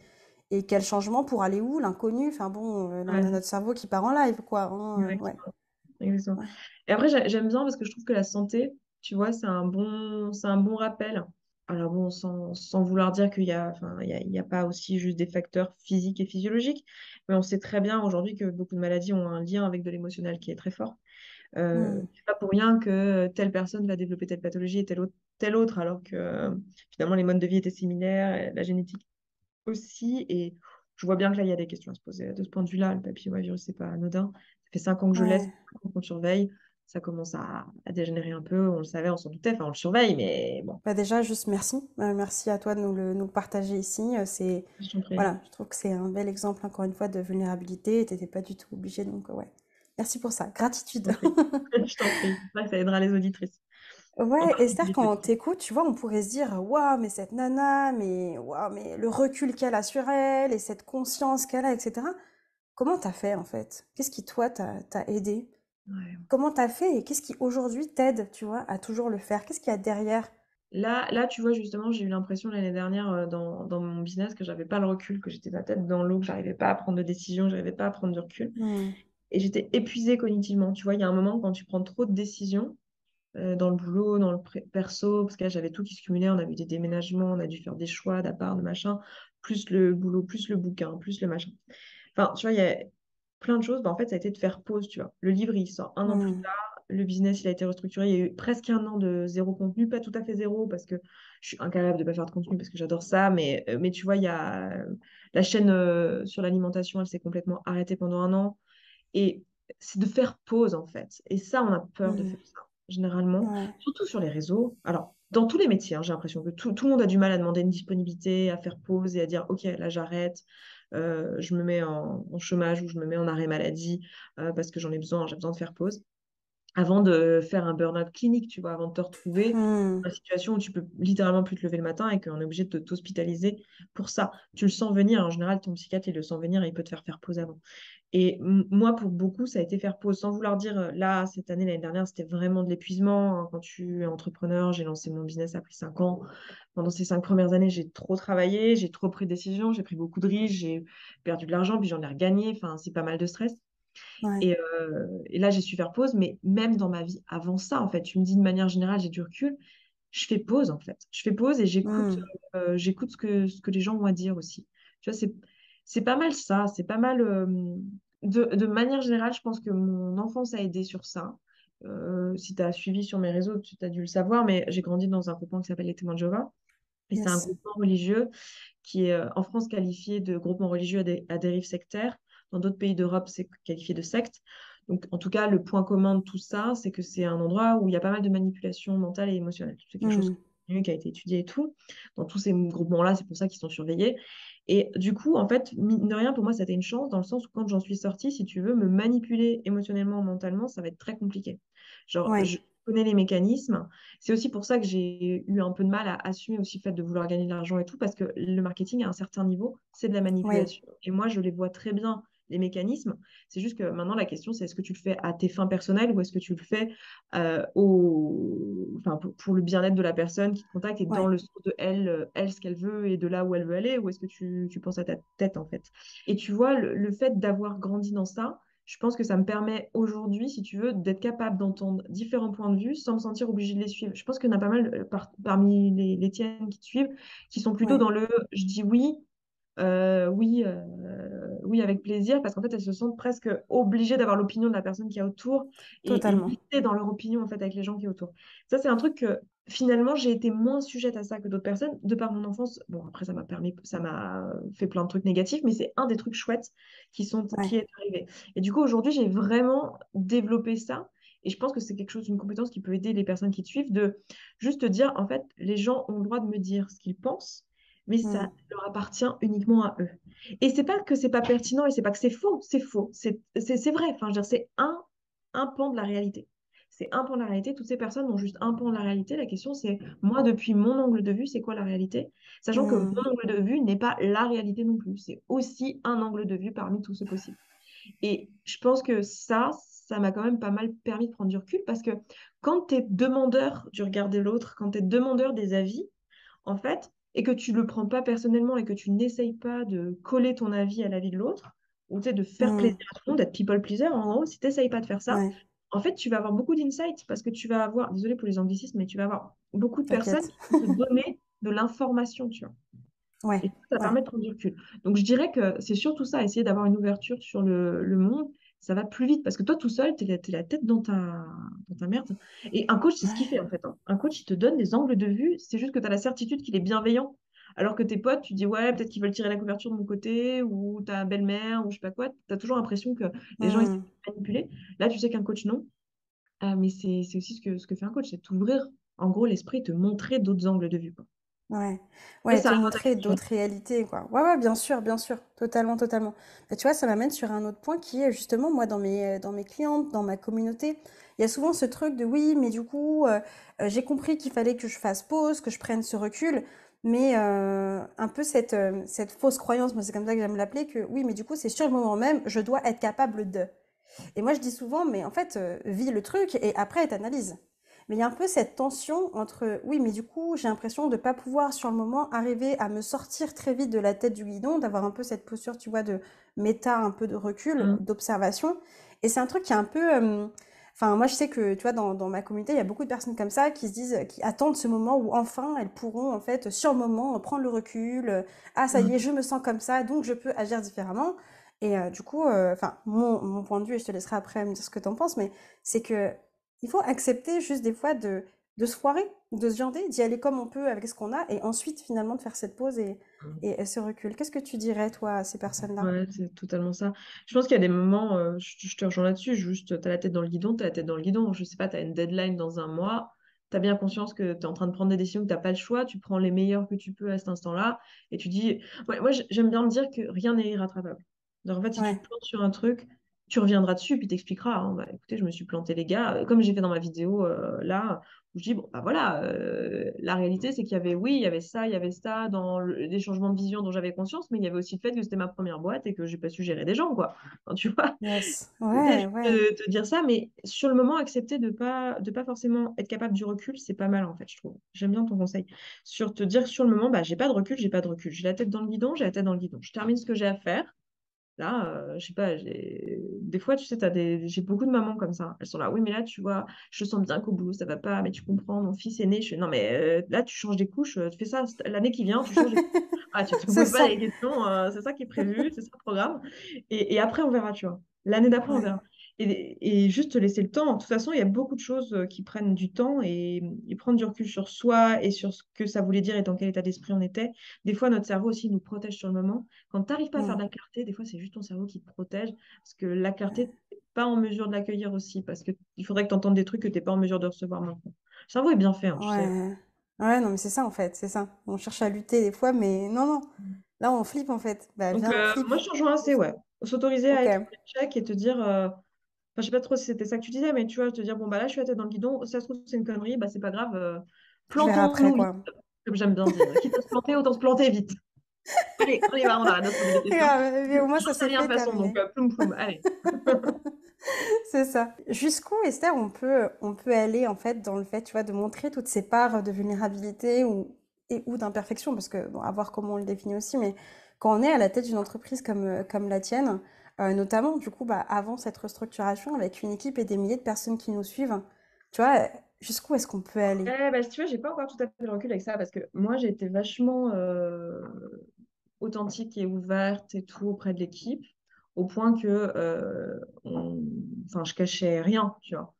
Et quel changement pour aller où, l'inconnu? Enfin bon, là, on Ouais, a c'est notre ça. cerveau qui part en live, quoi, hein, ouais. Exactement. Exactement. Ouais. Et après, j'aime bien parce que je trouve que la santé, tu vois, c'est un bon rappel. Alors bon, sans vouloir dire qu'il y a, enfin, il y a pas aussi juste des facteurs physiques et physiologiques, mais on sait très bien aujourd'hui que beaucoup de maladies ont un lien avec de l'émotionnel qui est très fort. Hmm. C'est pas pour rien que telle personne va développer telle pathologie et telle autre, alors que finalement les modes de vie étaient similaires, la génétique aussi. Et je vois bien que là, il y a des questions à se poser de ce point de vue-là. Le papillomavirus, c'est pas anodin. Ça fait 5 ans que je laisse, Ouais. 5 ans qu'on surveille. Ça commence à dégénérer un peu. On le savait, on s'en doutait. Enfin, on le surveille, mais bon, Bah déjà, juste merci. Merci à toi de nous le partager ici. C'est, je t'en prie. voilà, je trouve que c'est un bel exemple, encore une fois, de vulnérabilité. Et t'étais pas du tout obligé, donc ouais. Merci pour ça. Je Gratitude. t'en prie. Je t'en prie. J'espère que ça aidera les auditrices, en Ouais, Esther, particulier quand on celles-ci. t'écoute, tu vois, on pourrait se dire, waouh, mais cette nana, mais waouh, mais le recul qu'elle a sur elle et cette conscience qu'elle a, etc. Comment t'as fait en fait? Qu'est-ce qui toi t'a aidé? Ouais. Comment t'as fait et qu'est-ce qui aujourd'hui t'aide, tu vois, à toujours le faire? Qu'est-ce qu'il y a derrière? Là, tu vois, justement, j'ai eu l'impression l'année dernière dans mon business que j'avais pas le recul, que j'étais la tête dans l'eau, que j'arrivais pas à prendre de décision, que j'arrivais pas à prendre du recul. Hmm. Et j'étais épuisée cognitivement. Tu vois, il y a un moment quand tu prends trop de décisions, dans le boulot, dans le perso, parce que là, j'avais tout qui se cumulait. On a eu des déménagements, on a dû faire des choix d'appart, de machin, plus le boulot, plus le bouquin, plus le machin. Enfin, tu vois, il y a plein de choses. Bah, en fait, ça a été de faire pause, tu vois. Le livre, il sort un an plus Hmm. tard. Le business, il a été restructuré. Il y a eu presque un an de zéro contenu. Pas tout à fait zéro, parce que je suis incapable de pas faire de contenu, parce que j'adore ça. Mais tu vois, il y a la chaîne sur l'alimentation, elle s'est complètement arrêtée pendant un an. Et c'est de faire pause, en fait. Et ça, on a peur de Hmm. faire ça, généralement, Ouais. surtout sur les réseaux. Alors, dans tous les métiers, hein, j'ai l'impression que tout le monde a du mal à demander une disponibilité, à faire pause et à dire, OK, là, j'arrête, je me mets en chômage ou je me mets en arrêt maladie parce que j'ai besoin de faire pause avant de faire un burn-out clinique, tu vois, avant de te retrouver Hmm. dans une situation où tu peux littéralement plus te lever le matin et qu'on est obligé de t'hospitaliser pour ça. Tu le sens venir, en général, ton psychiatre, il le sent venir et il peut te faire pause avant. Et moi, pour beaucoup, ça a été faire pause, sans vouloir dire, là, cette année, l'année dernière, c'était vraiment de l'épuisement, hein. Quand tu es entrepreneur, j'ai lancé mon business après 5 ans. Pendant ces 5 premières années, j'ai trop travaillé, j'ai trop pris de décisions, j'ai pris beaucoup de risques, j'ai perdu de l'argent, puis j'en ai regagné. Enfin, c'est pas mal de stress. Ouais. Et là, j'ai su faire pause, mais même dans ma vie avant ça, en fait, tu me dis de manière générale, j'ai du recul, je fais pause, en fait. Je fais pause et Hmm. j'écoute ce que les gens ont à dire aussi. Tu vois, c'est pas mal ça, c'est pas mal. De manière générale, je pense que mon enfance a aidé sur ça. Si tu as suivi sur mes réseaux, tu as dû le savoir, mais j'ai grandi dans un groupement qui s'appelle les Témoins de Jéhovah. Et c'est un Yes. groupement religieux qui est en France qualifié de groupement religieux à dérive sectaire. Dans d'autres pays d'Europe, c'est qualifié de secte. Donc, en tout cas, le point commun de tout ça, c'est que c'est un endroit où il y a pas mal de manipulation mentale et émotionnelle. C'est quelque chose Hmm. qui a été étudié et tout. Dans tous ces groupements-là, c'est pour ça qu'ils sont surveillés. Et du coup, en fait, mine de rien, pour moi, ça a été une chance dans le sens où quand j'en suis sortie, si tu veux me manipuler émotionnellement, mentalement, ça va être très compliqué. Genre, Ouais. je connais les mécanismes. C'est aussi pour ça que j'ai eu un peu de mal à assumer aussi le fait de vouloir gagner de l'argent et tout, parce que le marketing, à un certain niveau, c'est de la Ouais. manipulation. Et moi, je les vois très bien, les mécanismes. C'est juste que maintenant, la question, c'est est-ce que tu le fais à tes fins personnelles ou est-ce que tu le fais enfin, pour le bien-être de la personne qui te contacte et dans Ouais. le sens de elle, elle, ce qu'elle veut et de là où elle veut aller, ou est-ce que tu penses à ta tête, en fait. Et tu vois, le fait d'avoir grandi dans ça, je pense que ça me permet aujourd'hui, si tu veux, d'être capable d'entendre différents points de vue sans me sentir obligée de les suivre. Je pense qu'il y en a pas mal parmi les tiennes qui te suivent, qui sont plutôt Ouais. dans le je dis oui, Oui, oui, avec plaisir, parce qu'en fait, elles se sentent presque obligées d'avoir l'opinion de la personne qui est autour et Totalement. mixées dans leur opinion, en fait, avec les gens qui est autour. Ça, c'est un truc que, finalement, j'ai été moins sujette à ça que d'autres personnes, de par mon enfance. Bon, après, ça m'a fait plein de trucs négatifs, mais c'est un des trucs chouettes qui Ouais. est arrivé. Et du coup, aujourd'hui, j'ai vraiment développé ça. Et je pense que c'est quelque chose, une compétence qui peut aider les personnes qui te suivent, de juste te dire, en fait, les gens ont le droit de me dire ce qu'ils pensent, mais Hmm. ça leur appartient uniquement à eux. Et c'est pas que c'est pas pertinent et c'est pas que c'est faux, c'est faux. C'est vrai. Enfin, je veux dire, c'est un pan de la réalité. C'est un pan de la réalité. Toutes ces personnes ont juste un pan de la réalité. La question, c'est, moi, depuis mon angle de vue, c'est quoi la réalité? Sachant que mon Hmm. angle de vue n'est pas la réalité non plus. C'est aussi un angle de vue parmi tous ceux possibles. Et je pense que ça m'a quand même pas mal permis de prendre du recul parce que quand tu es demandeur du regard de l'autre, quand tu es demandeur des avis, en fait, et que tu le prends pas personnellement et que tu n'essayes pas de coller ton avis à l'avis de l'autre, ou tu sais, de faire plaisir Hmm. à tout le monde, d'être people pleaser, en gros, si tu n'essayes pas de faire ça, Ouais. en fait, tu vas avoir beaucoup d'insights parce que tu vas avoir, désolé pour les anglicismes, mais tu vas avoir beaucoup de personnes T'inquiète. qui vont te donner de l'information, tu vois. Ouais. Et ça Ouais. permet de prendre du recul. Donc, je dirais que c'est surtout ça, essayer d'avoir une ouverture sur le monde. Ça va plus vite parce que toi, tout seul, t'es la tête dans ta merde. Et un coach, c'est ce qu'il fait en Ouais. fait, hein. Un coach, il te donne des angles de vue. C'est juste que tu as la certitude qu'il est bienveillant. Alors que tes potes, tu dis, ouais, peut-être qu'ils veulent tirer la couverture de mon côté, ou ta belle-mère, ou je sais pas quoi. Tu as toujours l'impression que les gens essaient Hmm. de te manipuler. Là, tu sais qu'un coach, non. Ah, mais c'est aussi ce que fait un coach, c'est t'ouvrir, en gros, l'esprit, te montrer d'autres angles de vue, quoi. Ouais. Et Ouais, ça te répond à ta montrer question. d'autres réalités, quoi. Ouais, ouais, bien sûr, totalement, totalement. Bah, tu vois, ça m'amène sur un autre point qui est justement, moi, dans mes clientes, dans ma communauté, il y a souvent ce truc de oui, mais du coup, j'ai compris qu'il fallait que je fasse pause, que je prenne ce recul, mais un peu cette fausse croyance, moi, c'est comme ça que j'aime l'appeler, que oui, mais du coup, c'est sur le moment même, je dois être capable de. Et moi, je dis souvent, mais en fait, vis le truc et après, t'analyses. Mais il y a un peu cette tension entre, oui, mais du coup, j'ai l'impression de ne pas pouvoir, sur le moment, arriver à me sortir très vite de la tête du guidon, d'avoir un peu cette posture, tu vois, de méta, un peu de recul, Mm. d'observation. Et c'est un truc qui est un peu... Enfin, moi, je sais que, tu vois, dans ma communauté, il y a beaucoup de personnes comme ça qui se disent, qui attendent ce moment où enfin, elles pourront, en fait, sur le moment, prendre le recul. Ah, ça y est, Mm. je me sens comme ça, donc je peux agir différemment. Et du coup, enfin, mon point de vue, et je te laisserai après me dire ce que tu en penses, mais c'est que il faut accepter juste des fois de se foirer, de se viander, d'y aller comme on peut avec ce qu'on a, et ensuite finalement de faire cette pause et ce recul. Qu'est-ce que tu dirais, toi, à ces personnes-là? Ouais, c'est totalement ça. Je pense qu'il y a des moments, je te rejoins là-dessus, juste, t'as la tête dans le guidon, t'as la tête dans le guidon. Je sais pas, t'as une deadline dans un mois, t'as bien conscience que t'es en train de prendre des décisions, que t'as pas le choix, tu prends les meilleures que tu peux à cet instant-là, et tu dis, ouais, moi j'aime bien me dire que rien n'est irrattrapable. Donc, en fait, si tu Ouais, te plantes sur un truc, tu reviendras dessus, puis t'expliqueras, hein, bah, écoutez, je me suis planté les gars, comme j'ai fait dans ma vidéo là, où je dis, bon, bah voilà, la réalité, c'est qu'il y avait, oui, il y avait ça dans les changements de vision dont j'avais conscience, mais il y avait aussi le fait que c'était ma première boîte et que j'ai pas su gérer des gens, quoi. Enfin, tu vois, yes, c'était ouais, juste ouais, te dire ça, mais sur le moment, accepter de pas forcément être capable du recul, c'est pas mal, en fait, je trouve. J'aime bien ton conseil. Sur te dire sur le moment, bah, j'ai pas de recul, j'ai pas de recul. J'ai la tête dans le guidon, j'ai la tête dans le guidon. Je termine ce que j'ai à faire. Là, je sais pas, des fois, tu sais, j'ai beaucoup de mamans comme ça. Elles sont là, oui, mais là, tu vois, je sens bien qu'au boulot, ça va pas, mais tu comprends, mon fils est né. Je fais, non, mais là, tu changes des couches, tu fais ça l'année qui vient, tu changes des couches. Ah, tu te c'est poses pas ça. les questions, c'est ça qui est prévu, c'est ça le programme. Et après, on verra, tu vois. L'année d'après, on Ouais, verra. Et juste te laisser le temps. De toute façon, il y a beaucoup de choses qui prennent du temps et prendre du recul sur soi et sur ce que ça voulait dire et dans quel état d'esprit on était. Des fois, notre cerveau aussi nous protège sur le moment. Quand tu n'arrives pas à faire mm, de la clarté, des fois, c'est juste ton cerveau qui te protège parce que la clarté, ouais, tu n'es pas en mesure de l'accueillir aussi parce qu'il faudrait que tu entendes des trucs que tu n'es pas en mesure de recevoir maintenant. Le cerveau est bien fait, hein, tu sais. ouais, ouais, non, mais c'est ça en fait, c'est ça. On cherche à lutter des fois, mais non, non. Là, on flippe en fait. Bah, Donc, viens, flippe. moi, je te rejoins assez, ouais. S'autoriser à Ok, être en échec et te dire, enfin, je sais pas trop si c'était ça que tu disais, mais tu vois, te dire, bon, bah là, je suis la tête dans le guidon, ça se trouve, c'est une connerie, bah, c'est pas grave, je verrai après, plantons-nous vite, quoi. comme j'aime bien dire. Quitte à se planter, autant se planter vite. Allez, on y va, on arrête de se poser des questions. Grave, mais au moins, J'en ça sais s'est rien de fait, toute façon, donc terminé. ploum ploum, allez. C'est ça. Jusqu'où, Esther, on peut aller en fait dans le fait, tu vois, de montrer toutes ces parts de vulnérabilité ou d'imperfection, parce que bon, à voir comment on le définit aussi, mais quand on est à la tête d'une entreprise comme la tienne, notamment du coup, bah, avant cette restructuration, avec une équipe et des milliers de personnes qui nous suivent, tu vois, jusqu'où est-ce qu'on peut aller? Bah, si tu vois, j'ai pas encore tout à fait le recul avec ça parce que moi, j'ai été vachement authentique et ouverte et tout auprès de l'équipe, au point que enfin, je cachais rien, tu vois.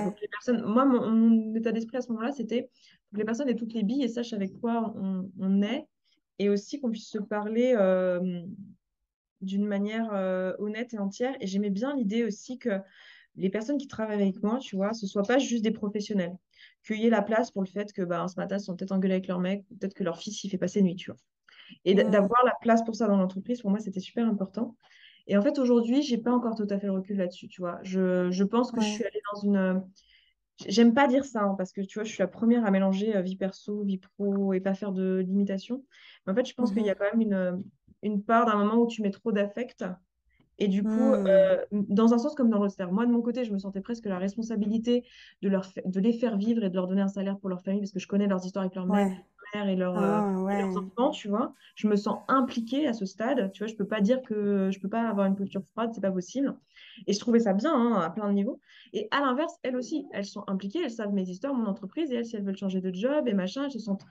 Pour Ouais. que les personnes... Moi, mon état d'esprit à ce moment-là, c'était que les personnes aient toutes les billes et sachent avec quoi on est, et aussi qu'on puisse se parler d'une manière honnête et entière. Et j'aimais bien l'idée aussi que les personnes qui travaillent avec moi, tu vois, ce soit pas juste des professionnels. Qu'il y ait la place pour le fait que bah, ce matin, ils sont peut-être engueulés avec leur mec, ou peut-être que leur fils, il fait passer nuit, tu vois. Et Hmm. d'avoir la place pour ça dans l'entreprise, pour moi, c'était super important. Et en fait, aujourd'hui, j'ai pas encore tout à fait le recul là-dessus, tu vois. Je pense que je suis Ouais. allée dans une... J'aime pas dire ça, hein, parce que tu vois, je suis la première à mélanger vie perso, vie pro et pas faire de limitation. Mais en fait, je pense qu'il y Mhm. a quand même une part d'un moment où tu mets trop d'affect et du coup, Hmm. dans un sens comme dans l'autre. C'est-à-dire, moi, de mon côté, je me sentais presque la responsabilité de les faire vivre et de leur donner un salaire pour leur famille, parce que je connais leurs histoires avec leur mec, Ouais. leur mère Ah, et leurs ouais. enfants, tu vois. Je me sens impliquée à ce stade. Tu vois, je peux pas dire que je peux pas avoir une posture froide, c'est pas possible. Et je trouvais ça bien, hein, à plein de niveaux. Et à l'inverse, elles aussi, elles sont impliquées, elles savent mes histoires, mon entreprise, et elles, si elles veulent changer de job et machin, elles se sentent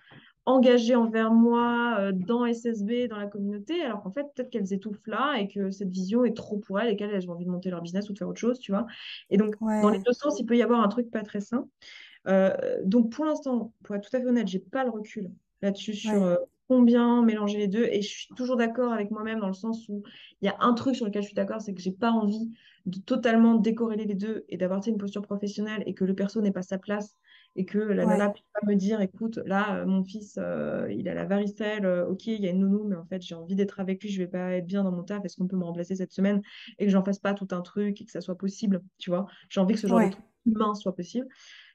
engagées envers moi dans SSB, dans la communauté, alors qu'en fait, peut-être qu'elles étouffent là et que cette vision est trop pour elles et qu'elles ont envie de monter leur business ou de faire autre chose, tu vois. Et donc, dans les Ouais. deux sens, il peut y avoir un truc pas très sain. Donc, pour l'instant, pour être tout à fait honnête, j'ai pas le recul là-dessus sur Ouais. combien mélanger les deux. Et je suis toujours d'accord avec moi-même dans le sens où il y a un truc sur lequel je suis d'accord, c'est que j'ai pas envie de totalement décorréler les deux et d'avoir tu sais, une posture professionnelle et que le perso n'ait pas sa place et que la nana Ouais. puisse pas me dire, écoute, là, mon fils, il a la varicelle, ok, il y a une nounou, mais en fait, j'ai envie d'être avec lui, je vais pas être bien dans mon taf, est-ce qu'on peut me remplacer cette semaine et que j'en fasse pas tout un truc et que ça soit possible, tu vois. J'ai envie que ce genre de Ouais. truc humain soit possible.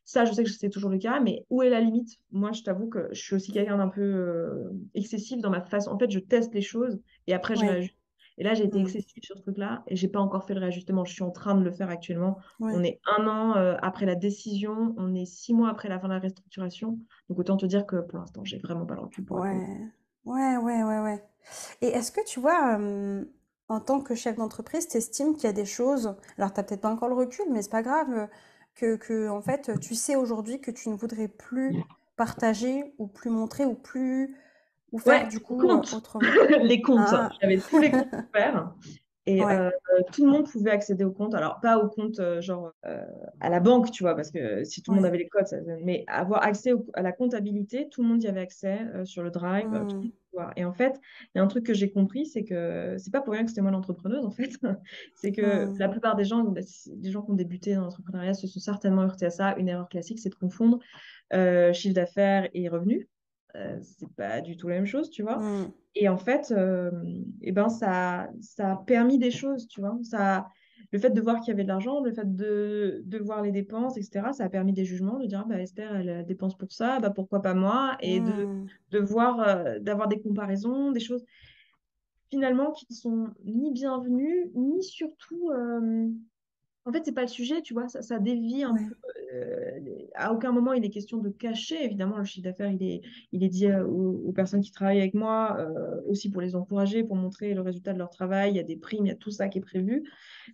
Ça, je sais que c'est toujours le cas, mais où est la limite? Moi, je t'avoue que je suis aussi quelqu'un d'un peu excessif dans ma façon. En fait, je teste les choses et après, je Ouais. réajuste. Et là, j'ai été Hmm. excessive sur ce truc-là et j'ai pas encore fait le réajustement. Je suis en train de le faire actuellement. On Ouais. est 1 an après la décision, on est 6 mois après la fin de la restructuration. Donc, autant te dire que pour l'instant, j'ai vraiment pas le recul pour répondre. Ouais. Ouais, ouais, ouais, ouais. Et est-ce que tu vois, en tant que chef d'entreprise, tu estimes qu'il y a des choses, alors tu peut-être pas encore le recul, mais c'est pas grave, en fait, tu sais aujourd'hui que tu ne voudrais plus partager ou plus montrer ou plus, ou faire Ouais, du les coup comptes. autrement? Les comptes. Ah, J'avais tous les comptes ouverts. Et ouais, tout le monde pouvait accéder au compte. Alors, pas au compte genre à la banque, tu vois, parce que si tout le monde ouais. avait les codes, mais avoir accès à la comptabilité, tout le monde y avait accès sur le drive. Tout le Hmm. monde pouvait voir. Et en fait, il y a un truc que j'ai compris, c'est que c'est pas pour rien que c'était moi l'entrepreneuse, en fait. C'est que Hmm. la plupart des gens, les gens qui ont débuté dans l'entrepreneuriat se sont certainement heurtés à ça. Une erreur classique, c'est de confondre chiffre d'affaires et revenus. C'est pas du tout la même chose, tu vois. Hmm. Et en fait, eh ben ça a permis des choses, tu vois. Le fait de voir qu'il y avait de l'argent, le fait de voir les dépenses, etc., ça a permis des jugements, de dire, ah, bah, Esther, elle dépense pour ça, bah, pourquoi pas moi? Et Hmm. de voir, d'avoir des comparaisons, des choses finalement qui ne sont ni bienvenues, ni surtout en fait, c'est pas le sujet, tu vois, ça dévie un peu. Ouais, À aucun moment il est question de cacher, évidemment, le chiffre d'affaires, il est dit aux personnes qui travaillent avec moi, aussi pour les encourager, pour montrer le résultat de leur travail, il y a des primes, il y a tout ça qui est prévu.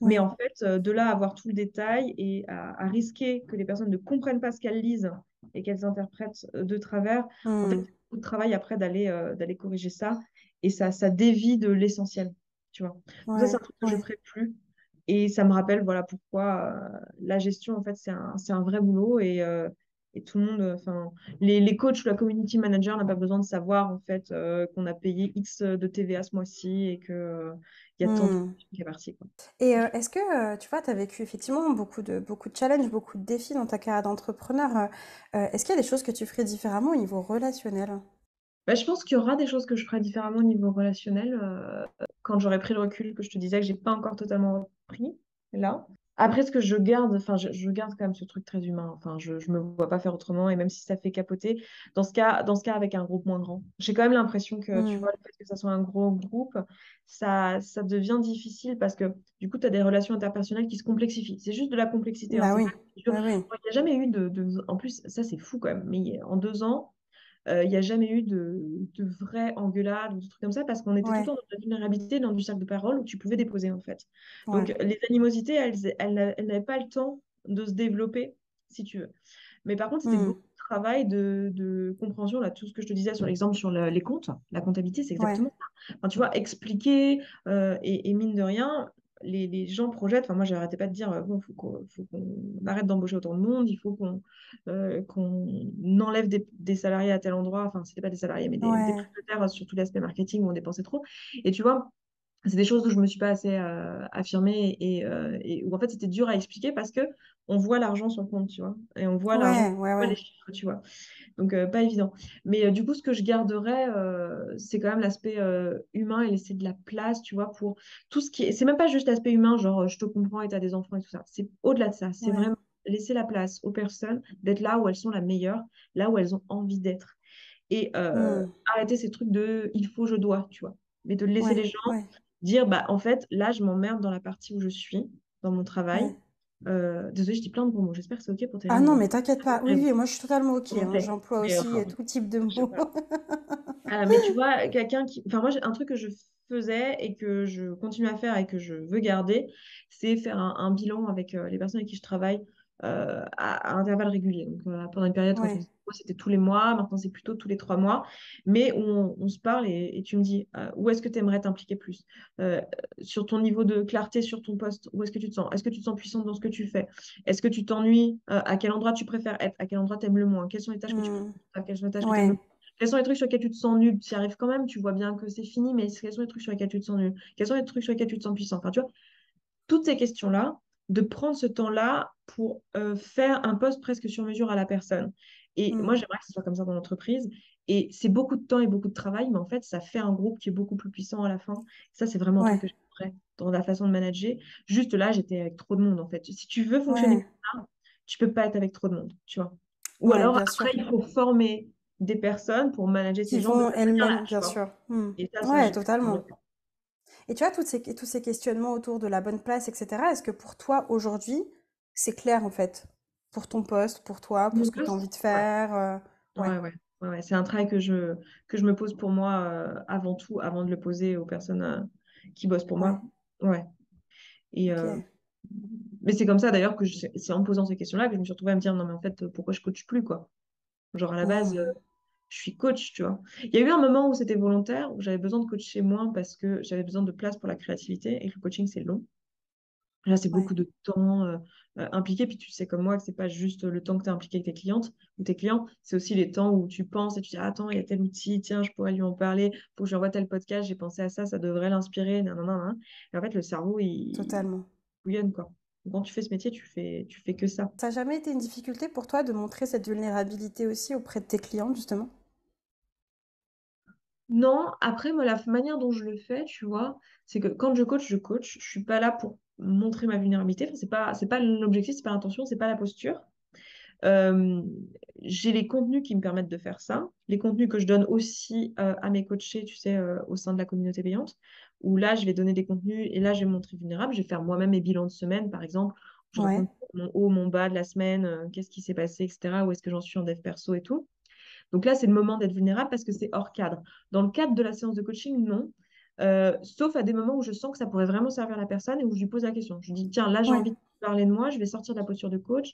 Mais ouais. en fait, de là à avoir tout le détail et à risquer que les personnes ne comprennent pas ce qu'elles lisent et qu'elles interprètent de travers, en fait, Hmm. c'est beaucoup de travail après d'aller corriger ça. Et ça dévie de l'essentiel, tu vois. Donc ça, c'est un Ouais, truc que je ne ouais. ferai plus. Et ça me rappelle, voilà pourquoi la gestion, en fait, c'est un vrai boulot et tout le monde, enfin, les coachs ou la community manager n'a pas besoin de savoir, en fait, qu'on a payé X de TVA ce mois-ci et que, il y a tant de Hmm. qui est parti, quoi. Et est-ce que, tu vois, tu as vécu effectivement beaucoup de challenges, beaucoup de défis dans ta carrière d'entrepreneur. Est-ce qu'il y a des choses que tu ferais différemment au niveau relationnel? Bah, je pense qu'il y aura des choses que je ferai différemment au niveau relationnel quand j'aurai pris le recul que je te disais que j'ai pas encore totalement pris là. Après, ce que je garde, enfin, je garde quand même ce truc très humain. Enfin, je me vois pas faire autrement et même si ça fait capoter, dans ce cas avec un groupe moins grand, j'ai quand même l'impression que, tu Hmm. vois, le fait que ça soit un gros groupe, ça devient difficile parce que du coup, tu as des relations interpersonnelles qui se complexifient. C'est juste de la complexité, hein, Bah c'est oui, pas dur. oui, oui, Il n'y a jamais eu en plus, ça c'est fou quand même, mais en 2 ans, il n'y a jamais eu de vraie engueulade ou de trucs comme ça parce qu'on était tout le ouais, temps dans la vulnérabilité, dans du cercle de parole où tu pouvais déposer en fait. ouais. Donc les animosités, elles n'avaient pas le temps de se développer, si tu veux. Mais par contre, c'était Hmm. beaucoup de travail de compréhension, là, tout ce que je te disais sur l'exemple sur les comptes, la comptabilité, c'est Ouais, exactement ça. Enfin, tu vois, expliquer, et mine de rien, les gens projettent, enfin moi j'arrêtais pas de dire, bon, faut qu'on arrête d'embaucher autant de monde, il faut qu'on enlève des salariés à tel endroit, enfin c'était pas des salariés, mais des ouais. prestataires sur tout l'aspect marketing où on dépensait trop. Et tu vois, c'est des choses où je me suis pas assez affirmée et où en fait c'était dur à expliquer parce que on voit l'argent sur le compte, tu vois, et on voit l'argent, Ouais, ouais, on voit ouais. les chiffres, tu vois. Donc pas évident. Mais du coup, ce que je garderais, c'est quand même l'aspect humain et laisser de la place, tu vois, pour tout ce qui est. C'est même pas juste l'aspect humain, genre je te comprends et tu as des enfants et tout ça. C'est au-delà de ça. C'est Ouais. vraiment laisser la place aux personnes d'être là où elles sont la meilleure, là où elles ont envie d'être. Et Hmm. arrêter ces trucs de il faut, je dois, tu vois. Mais de laisser Ouais, les gens ouais, dire, bah, en fait, là, je m'emmerde dans la partie où je suis, dans mon travail. ouais. Désolée, je dis plein de gros mots. J'espère que c'est OK pour tes Ah non, langues. mais t'inquiète pas. Oui, oui, moi je suis totalement OK, hein. Remonter. J'emploie Mais aussi enfin, tout type de je sais mots. pas. Mais tu vois, quelqu'un qui. Enfin, moi, un truc que je faisais et que je continue à faire et que je veux garder, c'est faire un bilan avec les personnes avec qui je travaille à intervalles réguliers. Donc, pendant une période, quand on Ouais. faisait ça, c'était tous les mois. Maintenant, c'est plutôt tous les 3 mois. Mais on se parle et tu me dis où est-ce que tu aimerais t'impliquer plus. Euh, sur ton niveau de clarté sur ton poste, où est-ce que tu te sens? Est-ce que tu te sens puissante dans ce que tu fais? Est-ce que tu t'ennuies? À quel endroit tu préfères être? À quel endroit tu aimes le moins? Quelles sont les tâches que tu Hmm. préfères faire? Quelles sont les tâches que tu aimes le Ouais. moins? Quels sont les trucs sur lesquels tu te sens nul? Tu y arrives quand même, tu vois bien que c'est fini, mais quels sont les trucs sur lesquels tu te sens nul? Quels sont les trucs sur lesquels tu te sens puissant? Enfin, tu vois, toutes ces questions-là, de prendre ce temps-là pour faire un poste presque sur mesure à la personne. Et moi, Hmm. j'aimerais que ce soit comme ça dans l'entreprise. Et c'est beaucoup de temps et beaucoup de travail, mais en fait, ça fait un groupe qui est beaucoup plus puissant à la fin. Ça, c'est vraiment un truc Ouais. que j'aimerais dans la façon de manager. Juste là, j'étais avec trop de monde, en fait. Si tu veux fonctionner Ouais. comme ça, tu peux pas être avec trop de monde, tu vois. Ou Ouais, alors, bien après, sûr. il faut former des personnes pour manager Qui ces gens de vont cette manière-là, elles-mêmes, tu bien vois. sûr. Hmm. Et ça, Ouais, j'ai totalement. Et tu vois, tous ces questionnements autour de la bonne place, etc., est-ce que pour toi, aujourd'hui, c'est clair, en fait? Pour ton poste, pour toi, pour mon ce que tu as envie poste, de ouais. faire ouais, Ouais, ouais, ouais, ouais. C'est un travail que je me pose pour moi avant tout, avant de le poser aux personnes qui bossent pour ouais, moi. Ouais. Et, ok, mais c'est comme ça d'ailleurs que c'est en me posant ces questions-là que je me suis retrouvée à me dire non, mais en fait, pourquoi je coach plus, quoi? Genre à la base, hmm, je suis coach, tu vois. Il y a eu un moment où c'était volontaire, où j'avais besoin de coacher moins parce que j'avais besoin de place pour la créativité et que le coaching, c'est long. Là, c'est ouais, beaucoup de temps impliqué. Puis tu sais comme moi que c'est pas juste le temps que tu as impliqué avec tes clientes ou tes clients, c'est aussi les temps où tu penses et tu dis, ah, attends, il y a tel outil, tiens, je pourrais lui en parler, faut que je lui envoie tel podcast, j'ai pensé à ça, ça devrait l'inspirer, nan, nan, nan, nan. Et en fait, le cerveau, il totalement. bouillonne, quoi. Quand tu fais ce métier, tu fais que ça. Ça n'a jamais été une difficulté pour toi de montrer cette vulnérabilité aussi auprès de tes clients, justement? Non, après, moi, la manière dont je le fais, tu vois, c'est que quand je coach, je coach. Je suis pas là pour montrer ma vulnérabilité. Enfin, c'est pas l'objectif, c'est pas l'intention, c'est pas la posture. Euh, j'ai les contenus qui me permettent de faire ça, les contenus que je donne aussi à mes coachés, tu sais, au sein de la communauté payante, où là, je vais donner des contenus et là, je vais me montrer vulnérable. Je vais faire moi-même mes bilans de semaine, par exemple, où je Ouais, raconte mon haut, mon bas de la semaine, qu'est-ce qui s'est passé, etc., où est-ce que j'en suis en dev perso et tout. Donc là, c'est le moment d'être vulnérable parce que c'est hors cadre. Dans le cadre de la séance de coaching, non. Sauf à des moments où je sens que ça pourrait vraiment servir la personne et où je lui pose la question. Je lui dis, tiens, là, j'ai ouais, envie de parler de moi, je vais sortir de la posture de coach.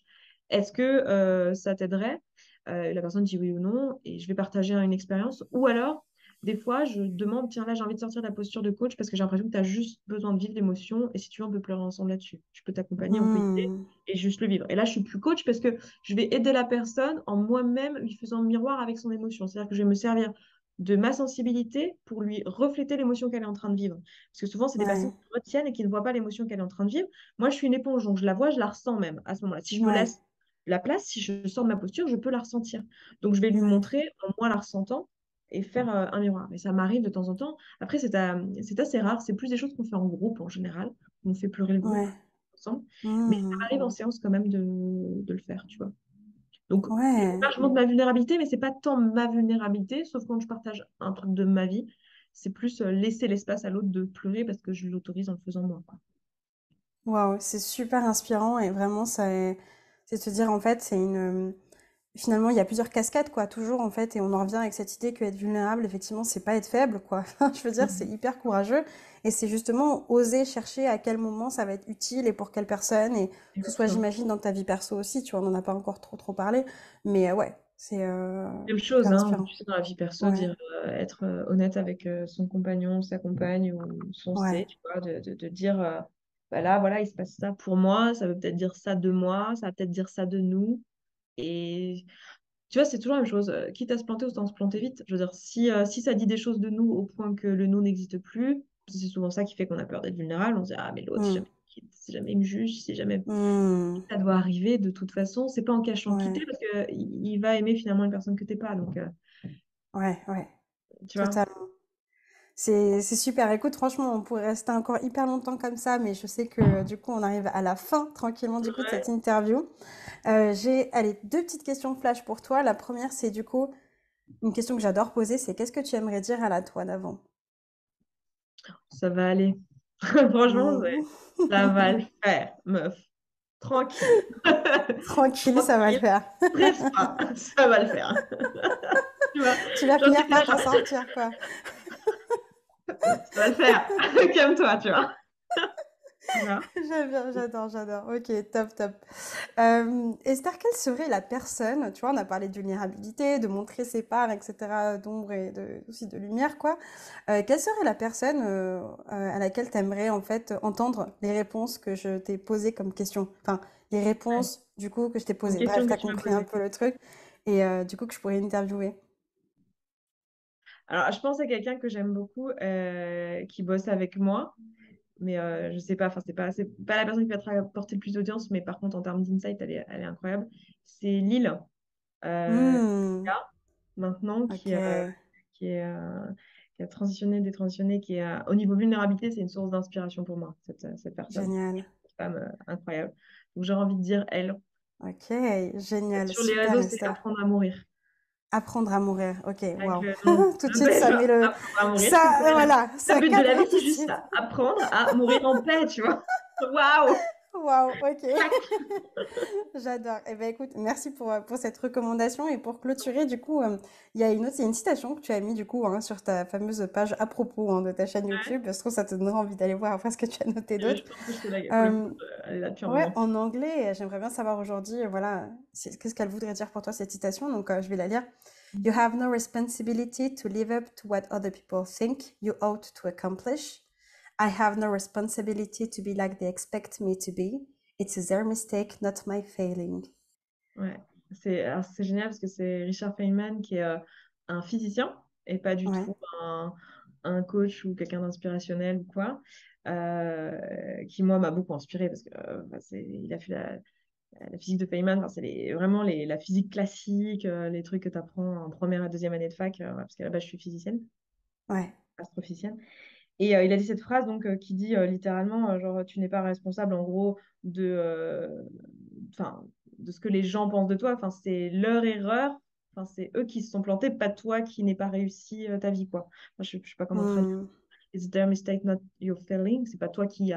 Est-ce que ça t'aiderait? La personne dit oui ou non et je vais partager une expérience. Ou alors, des fois, je demande, tiens, là, j'ai envie de sortir de la posture de coach parce que j'ai l'impression que tu as juste besoin de vivre l'émotion et si tu veux, on peut pleurer ensemble là-dessus. Je peux t'accompagner, on peut y aller hmm, et juste le vivre. Et là, je suis plus coach parce que je vais aider la personne en moi-même lui faisant miroir avec son émotion. C'est-à-dire que je vais me servir de ma sensibilité pour lui refléter l'émotion qu'elle est en train de vivre. Parce que souvent, c'est des personnes ouais, qui retiennent et qui ne voient pas l'émotion qu'elle est en train de vivre. Moi, je suis une éponge, donc je la vois, je la ressens même à ce moment-là. Si je me ouais, laisse la place, si je sors de ma posture, je peux la ressentir. Donc, je vais lui ouais, montrer en moi la ressentant et faire un miroir. Mais ça m'arrive de temps en temps. Après, c'est assez rare. C'est plus des choses qu'on fait en groupe en général. On fait pleurer le groupe ouais, ensemble. Mais ça hmm, m'arrive en séance quand même de le faire, tu vois. Donc, quelque ouais. part, je montre ma vulnérabilité, mais c'est pas tant ma vulnérabilité, sauf quand je partage un truc de ma vie. C'est plus laisser l'espace à l'autre de pleurer parce que je l'autorise en le faisant moi, quoi. Waouh, c'est super inspirant et vraiment, c'est de se dire, en fait, finalement, il y a plusieurs cascades, quoi, toujours, en fait, et on en revient avec cette idée qu'être vulnérable, effectivement, c'est pas être faible, quoi. Enfin, je veux dire, c'est Mhm. hyper courageux, et c'est justement oser chercher à quel moment ça va être utile et pour quelle personne, et que ce soit, Exactement. j'imagine, dans ta vie perso aussi, tu vois, on en a pas encore trop parlé, mais ouais. C'est Même chose, hyper hein, inspirant. tu sais, dans la vie perso, Ouais, dire, être honnête avec son compagnon, sa compagne ou son C, ouais. tu vois, de dire, bah là, voilà, il se passe ça pour moi, ça veut peut-être dire ça de moi, ça va peut-être dire ça de nous. Et tu vois, c'est toujours la même chose. Quitte à se planter, autant se planter vite. Je veux dire, si ça dit des choses de nous au point que le nous n'existe plus, c'est souvent ça qui fait qu'on a peur d'être vulnérable. On se dit, ah, mais l'autre, Hmm. si jamais il me juge, si jamais Hmm. ça doit arriver, de toute façon, c'est pas en cachant qui t'es, Ouais, parce que il va aimer finalement une personne que t'es pas. Donc, ouais, ouais. tu vois. Totalement. C'est super. Écoute, franchement, on pourrait rester encore hyper longtemps comme ça, mais je sais que du coup, on arrive à la fin tranquillement du coup de cette Ouais. interview. J'ai, allez, deux petites questions flash pour toi. La première, c'est du coup une question que j'adore poser, c'est qu'est-ce que tu aimerais dire à la toi d'avant? Ça va aller. Franchement, Hmm. ça va le faire, meuf. Tranquille. Tranquille, ça va le Tranquille. faire. Stresse pas. Ça va le faire. Tu vois, Tu vas genre, finir t'étais là, par t'en genre, sortir, quoi. ça va le faire. Calme-toi, tu vois. Tu vois. J'aime bien, j'adore, j'adore. Ok, top, top. Esther, quelle serait la personne, tu vois, on a parlé de vulnérabilité, de montrer ses parts, etc., d'ombre et aussi de lumière, quoi. Quelle serait la personne à laquelle tu aimerais, en fait, entendre les réponses que je t'ai posées comme question? Enfin, les Ouais. réponses, du coup, que je t'ai Une posées. Bref, question que t'as tu m'as compris un posée. peu le truc. Et du coup, que je pourrais interviewer. Alors, je pense à quelqu'un que j'aime beaucoup, qui bosse avec moi, mais je sais pas, enfin, c'est pas la personne qui va te rapporter le plus d'audience, mais par contre, en termes d'insight, elle est incroyable. C'est Lille, euh, Hmm, là, maintenant, ok, qui est, qui a transitionné, détransitionné, qui est, au niveau vulnérabilité, c'est une source d'inspiration pour moi, cette personne. génial. Cette femme incroyable. Donc, j'ai envie de dire elle. Ok, génial, Sur les super, réseaux, c'est Esther. apprendre à mourir. Apprendre à mourir. Ok, Avec waouh. le nom. Tout de suite, Ben, ça genre, met le... apprendre à mourir, Ça, tu connais voilà, le ça but de la cadre vie, tout c'est de juste suite. ça. Apprendre à mourir en paix, tu vois. Waouh! Waouh, ok. Tac. J'adore. Eh ben, écoute, merci pour cette recommandation. Et pour clôturer, du coup, il y a il y a une citation que tu as mis, du coup, hein, sur ta fameuse page à propos, hein, de ta chaîne Ouais. YouTube. Je trouve que ça te donnera envie d'aller voir après ce que tu as noté Et d'autres. je pense que je te la... pour le coup, Euh, elle est là depuis un ouais, moment. en anglais, j'aimerais bien savoir aujourd'hui, voilà, qu'est-ce qu'elle voudrait dire pour toi, cette citation. Donc, je vais la lire. You have no responsibility to live up to what other people think you ought to accomplish. I have no responsibility to be like they expect me to be. It's their mistake, not my failing. Ouais. Alors, c'est génial parce que c'est Richard Feynman qui est un physicien et pas du Ouais. tout un coach ou quelqu'un d'inspirationnel ou quoi. Qui, moi, m'a beaucoup inspiré parce que il a fait la physique de Feynman, enfin, c'est vraiment la physique classique, les trucs que tu apprends en première et deuxième année de fac, parce qu'à la base, je suis physicienne, Ouais. astrophysicienne. Et il a dit cette phrase donc, qui dit littéralement, genre, tu n'es pas responsable en gros enfin, de ce que les gens pensent de toi. Enfin, c'est leur erreur. Enfin, c'est eux qui se sont plantés, pas toi qui n'es pas réussi ta vie, quoi. Enfin, je ne sais pas comment traduire. Hmm. It's their mistake, not your failing. C'est pas toi qui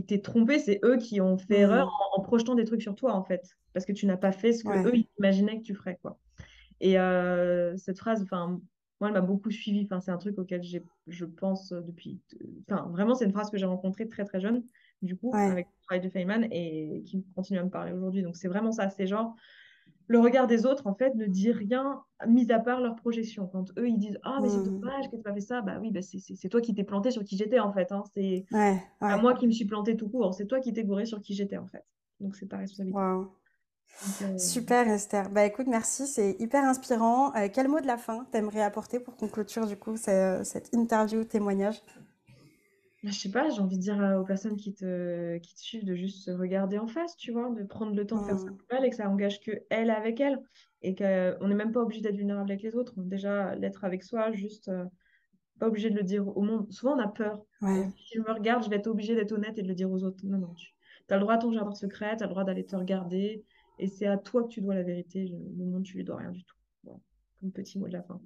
t'es trompé, c'est eux qui ont fait erreur Hmm. en projetant des trucs sur toi, en fait. Parce que tu n'as pas fait ce que Ouais. eux ils imaginaient que tu ferais, quoi. Et cette phrase, enfin, moi, elle m'a beaucoup suivie. Enfin, c'est un truc auquel je pense depuis. Enfin, vraiment, c'est une phrase que j'ai rencontrée très très jeune, du coup, Ouais. avec le travail de Feynman et qui continue à me parler aujourd'hui. Donc, c'est vraiment ça. C'est genre, le regard des autres, en fait, ne dit rien, mis à part leur projection. Quand eux, ils disent, ah, mais c'est Hmm. dommage que tu pas fait ça, bah oui, bah, c'est toi qui t'es planté sur qui j'étais, en fait. Hein. C'est Ouais. pas Ouais. moi qui me suis planté tout court. C'est toi qui t'es gouré sur qui j'étais, en fait. Donc, c'est ta responsabilité. Wow. Donc, Super, Esther. Bah écoute, merci, c'est hyper inspirant. Quel mot de la fin t'aimerais apporter pour qu'on clôture du coup cette interview témoignage? je sais pas, j'ai envie de dire aux personnes qui te suivent de juste se regarder en face, tu vois, de prendre le temps de faire ça Hmm. pour elle et que ça engage que elle avec elle et qu'on n'est même pas obligé d'être vulnérable avec les autres. Déjà, l'être avec soi, juste pas obligé de le dire au monde. Souvent, on a peur. On Ouais. se dit, si je me regarde, je vais être obligée d'être honnête et de le dire aux autres. Non, non, tu as le droit à ton jardin secret, tu as le droit d'aller te regarder et c'est à toi que tu dois la vérité. Le monde, tu lui dois rien du tout. Bon, comme petit mot de la fin,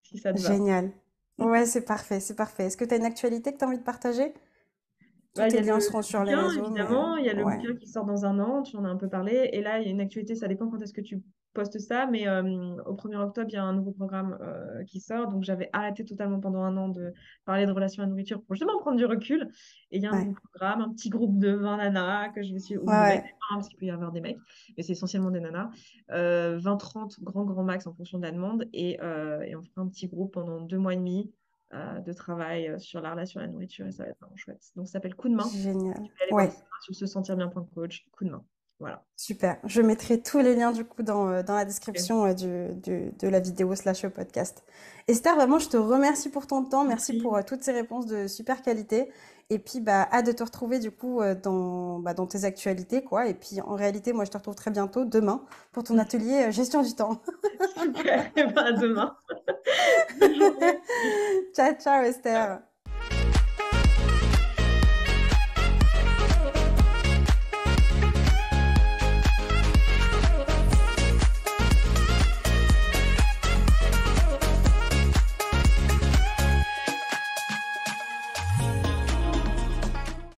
si ça te va. Génial. Ouais, c'est parfait, c'est parfait. Est-ce que tu as une actualité que tu as envie de partager? Tous Bah, il y tes a liens le seront sur les bouquin, réseaux, mais évidemment. Il y a le ouais, bouquin qui sort dans un an, tu en as un peu parlé. Et là, il y a une actualité, ça dépend quand est-ce que tu postes ça. Mais au 1er octobre, il y a un nouveau programme qui sort. Donc, j'avais arrêté totalement pendant un an de parler de relations à la nourriture pour justement prendre du recul. Et il y a un ouais, nouveau programme, un petit groupe de 20 nanas que je me suis, ou ouais, de mecs, ouais. hein, parce qu'il peut y avoir des mecs, mais c'est essentiellement des nanas. 20-30, grand max en fonction de la demande. Et on fera un petit groupe pendant 2 mois et demi de travail sur la relation à la nourriture et ça va être vraiment chouette. Donc, ça s'appelle Coup de main. Génial. Tu peux aller voir Ouais, ça sur se sentir bien.coach, coup de main. Voilà. super. Je mettrai tous les liens du coup dans la Ok. description de la vidéo slash podcast. Esther, vraiment, je te remercie pour ton temps. Merci Compris. pour toutes ces réponses de super qualité. Et puis, bah, hâte de te retrouver du coup dans tes actualités, quoi. Et puis, en réalité, moi, je te retrouve très bientôt, demain, pour ton atelier gestion du temps. Super. Et ben à demain. Bonne journée. Salut. Ciao, ciao, Ciao. Esther.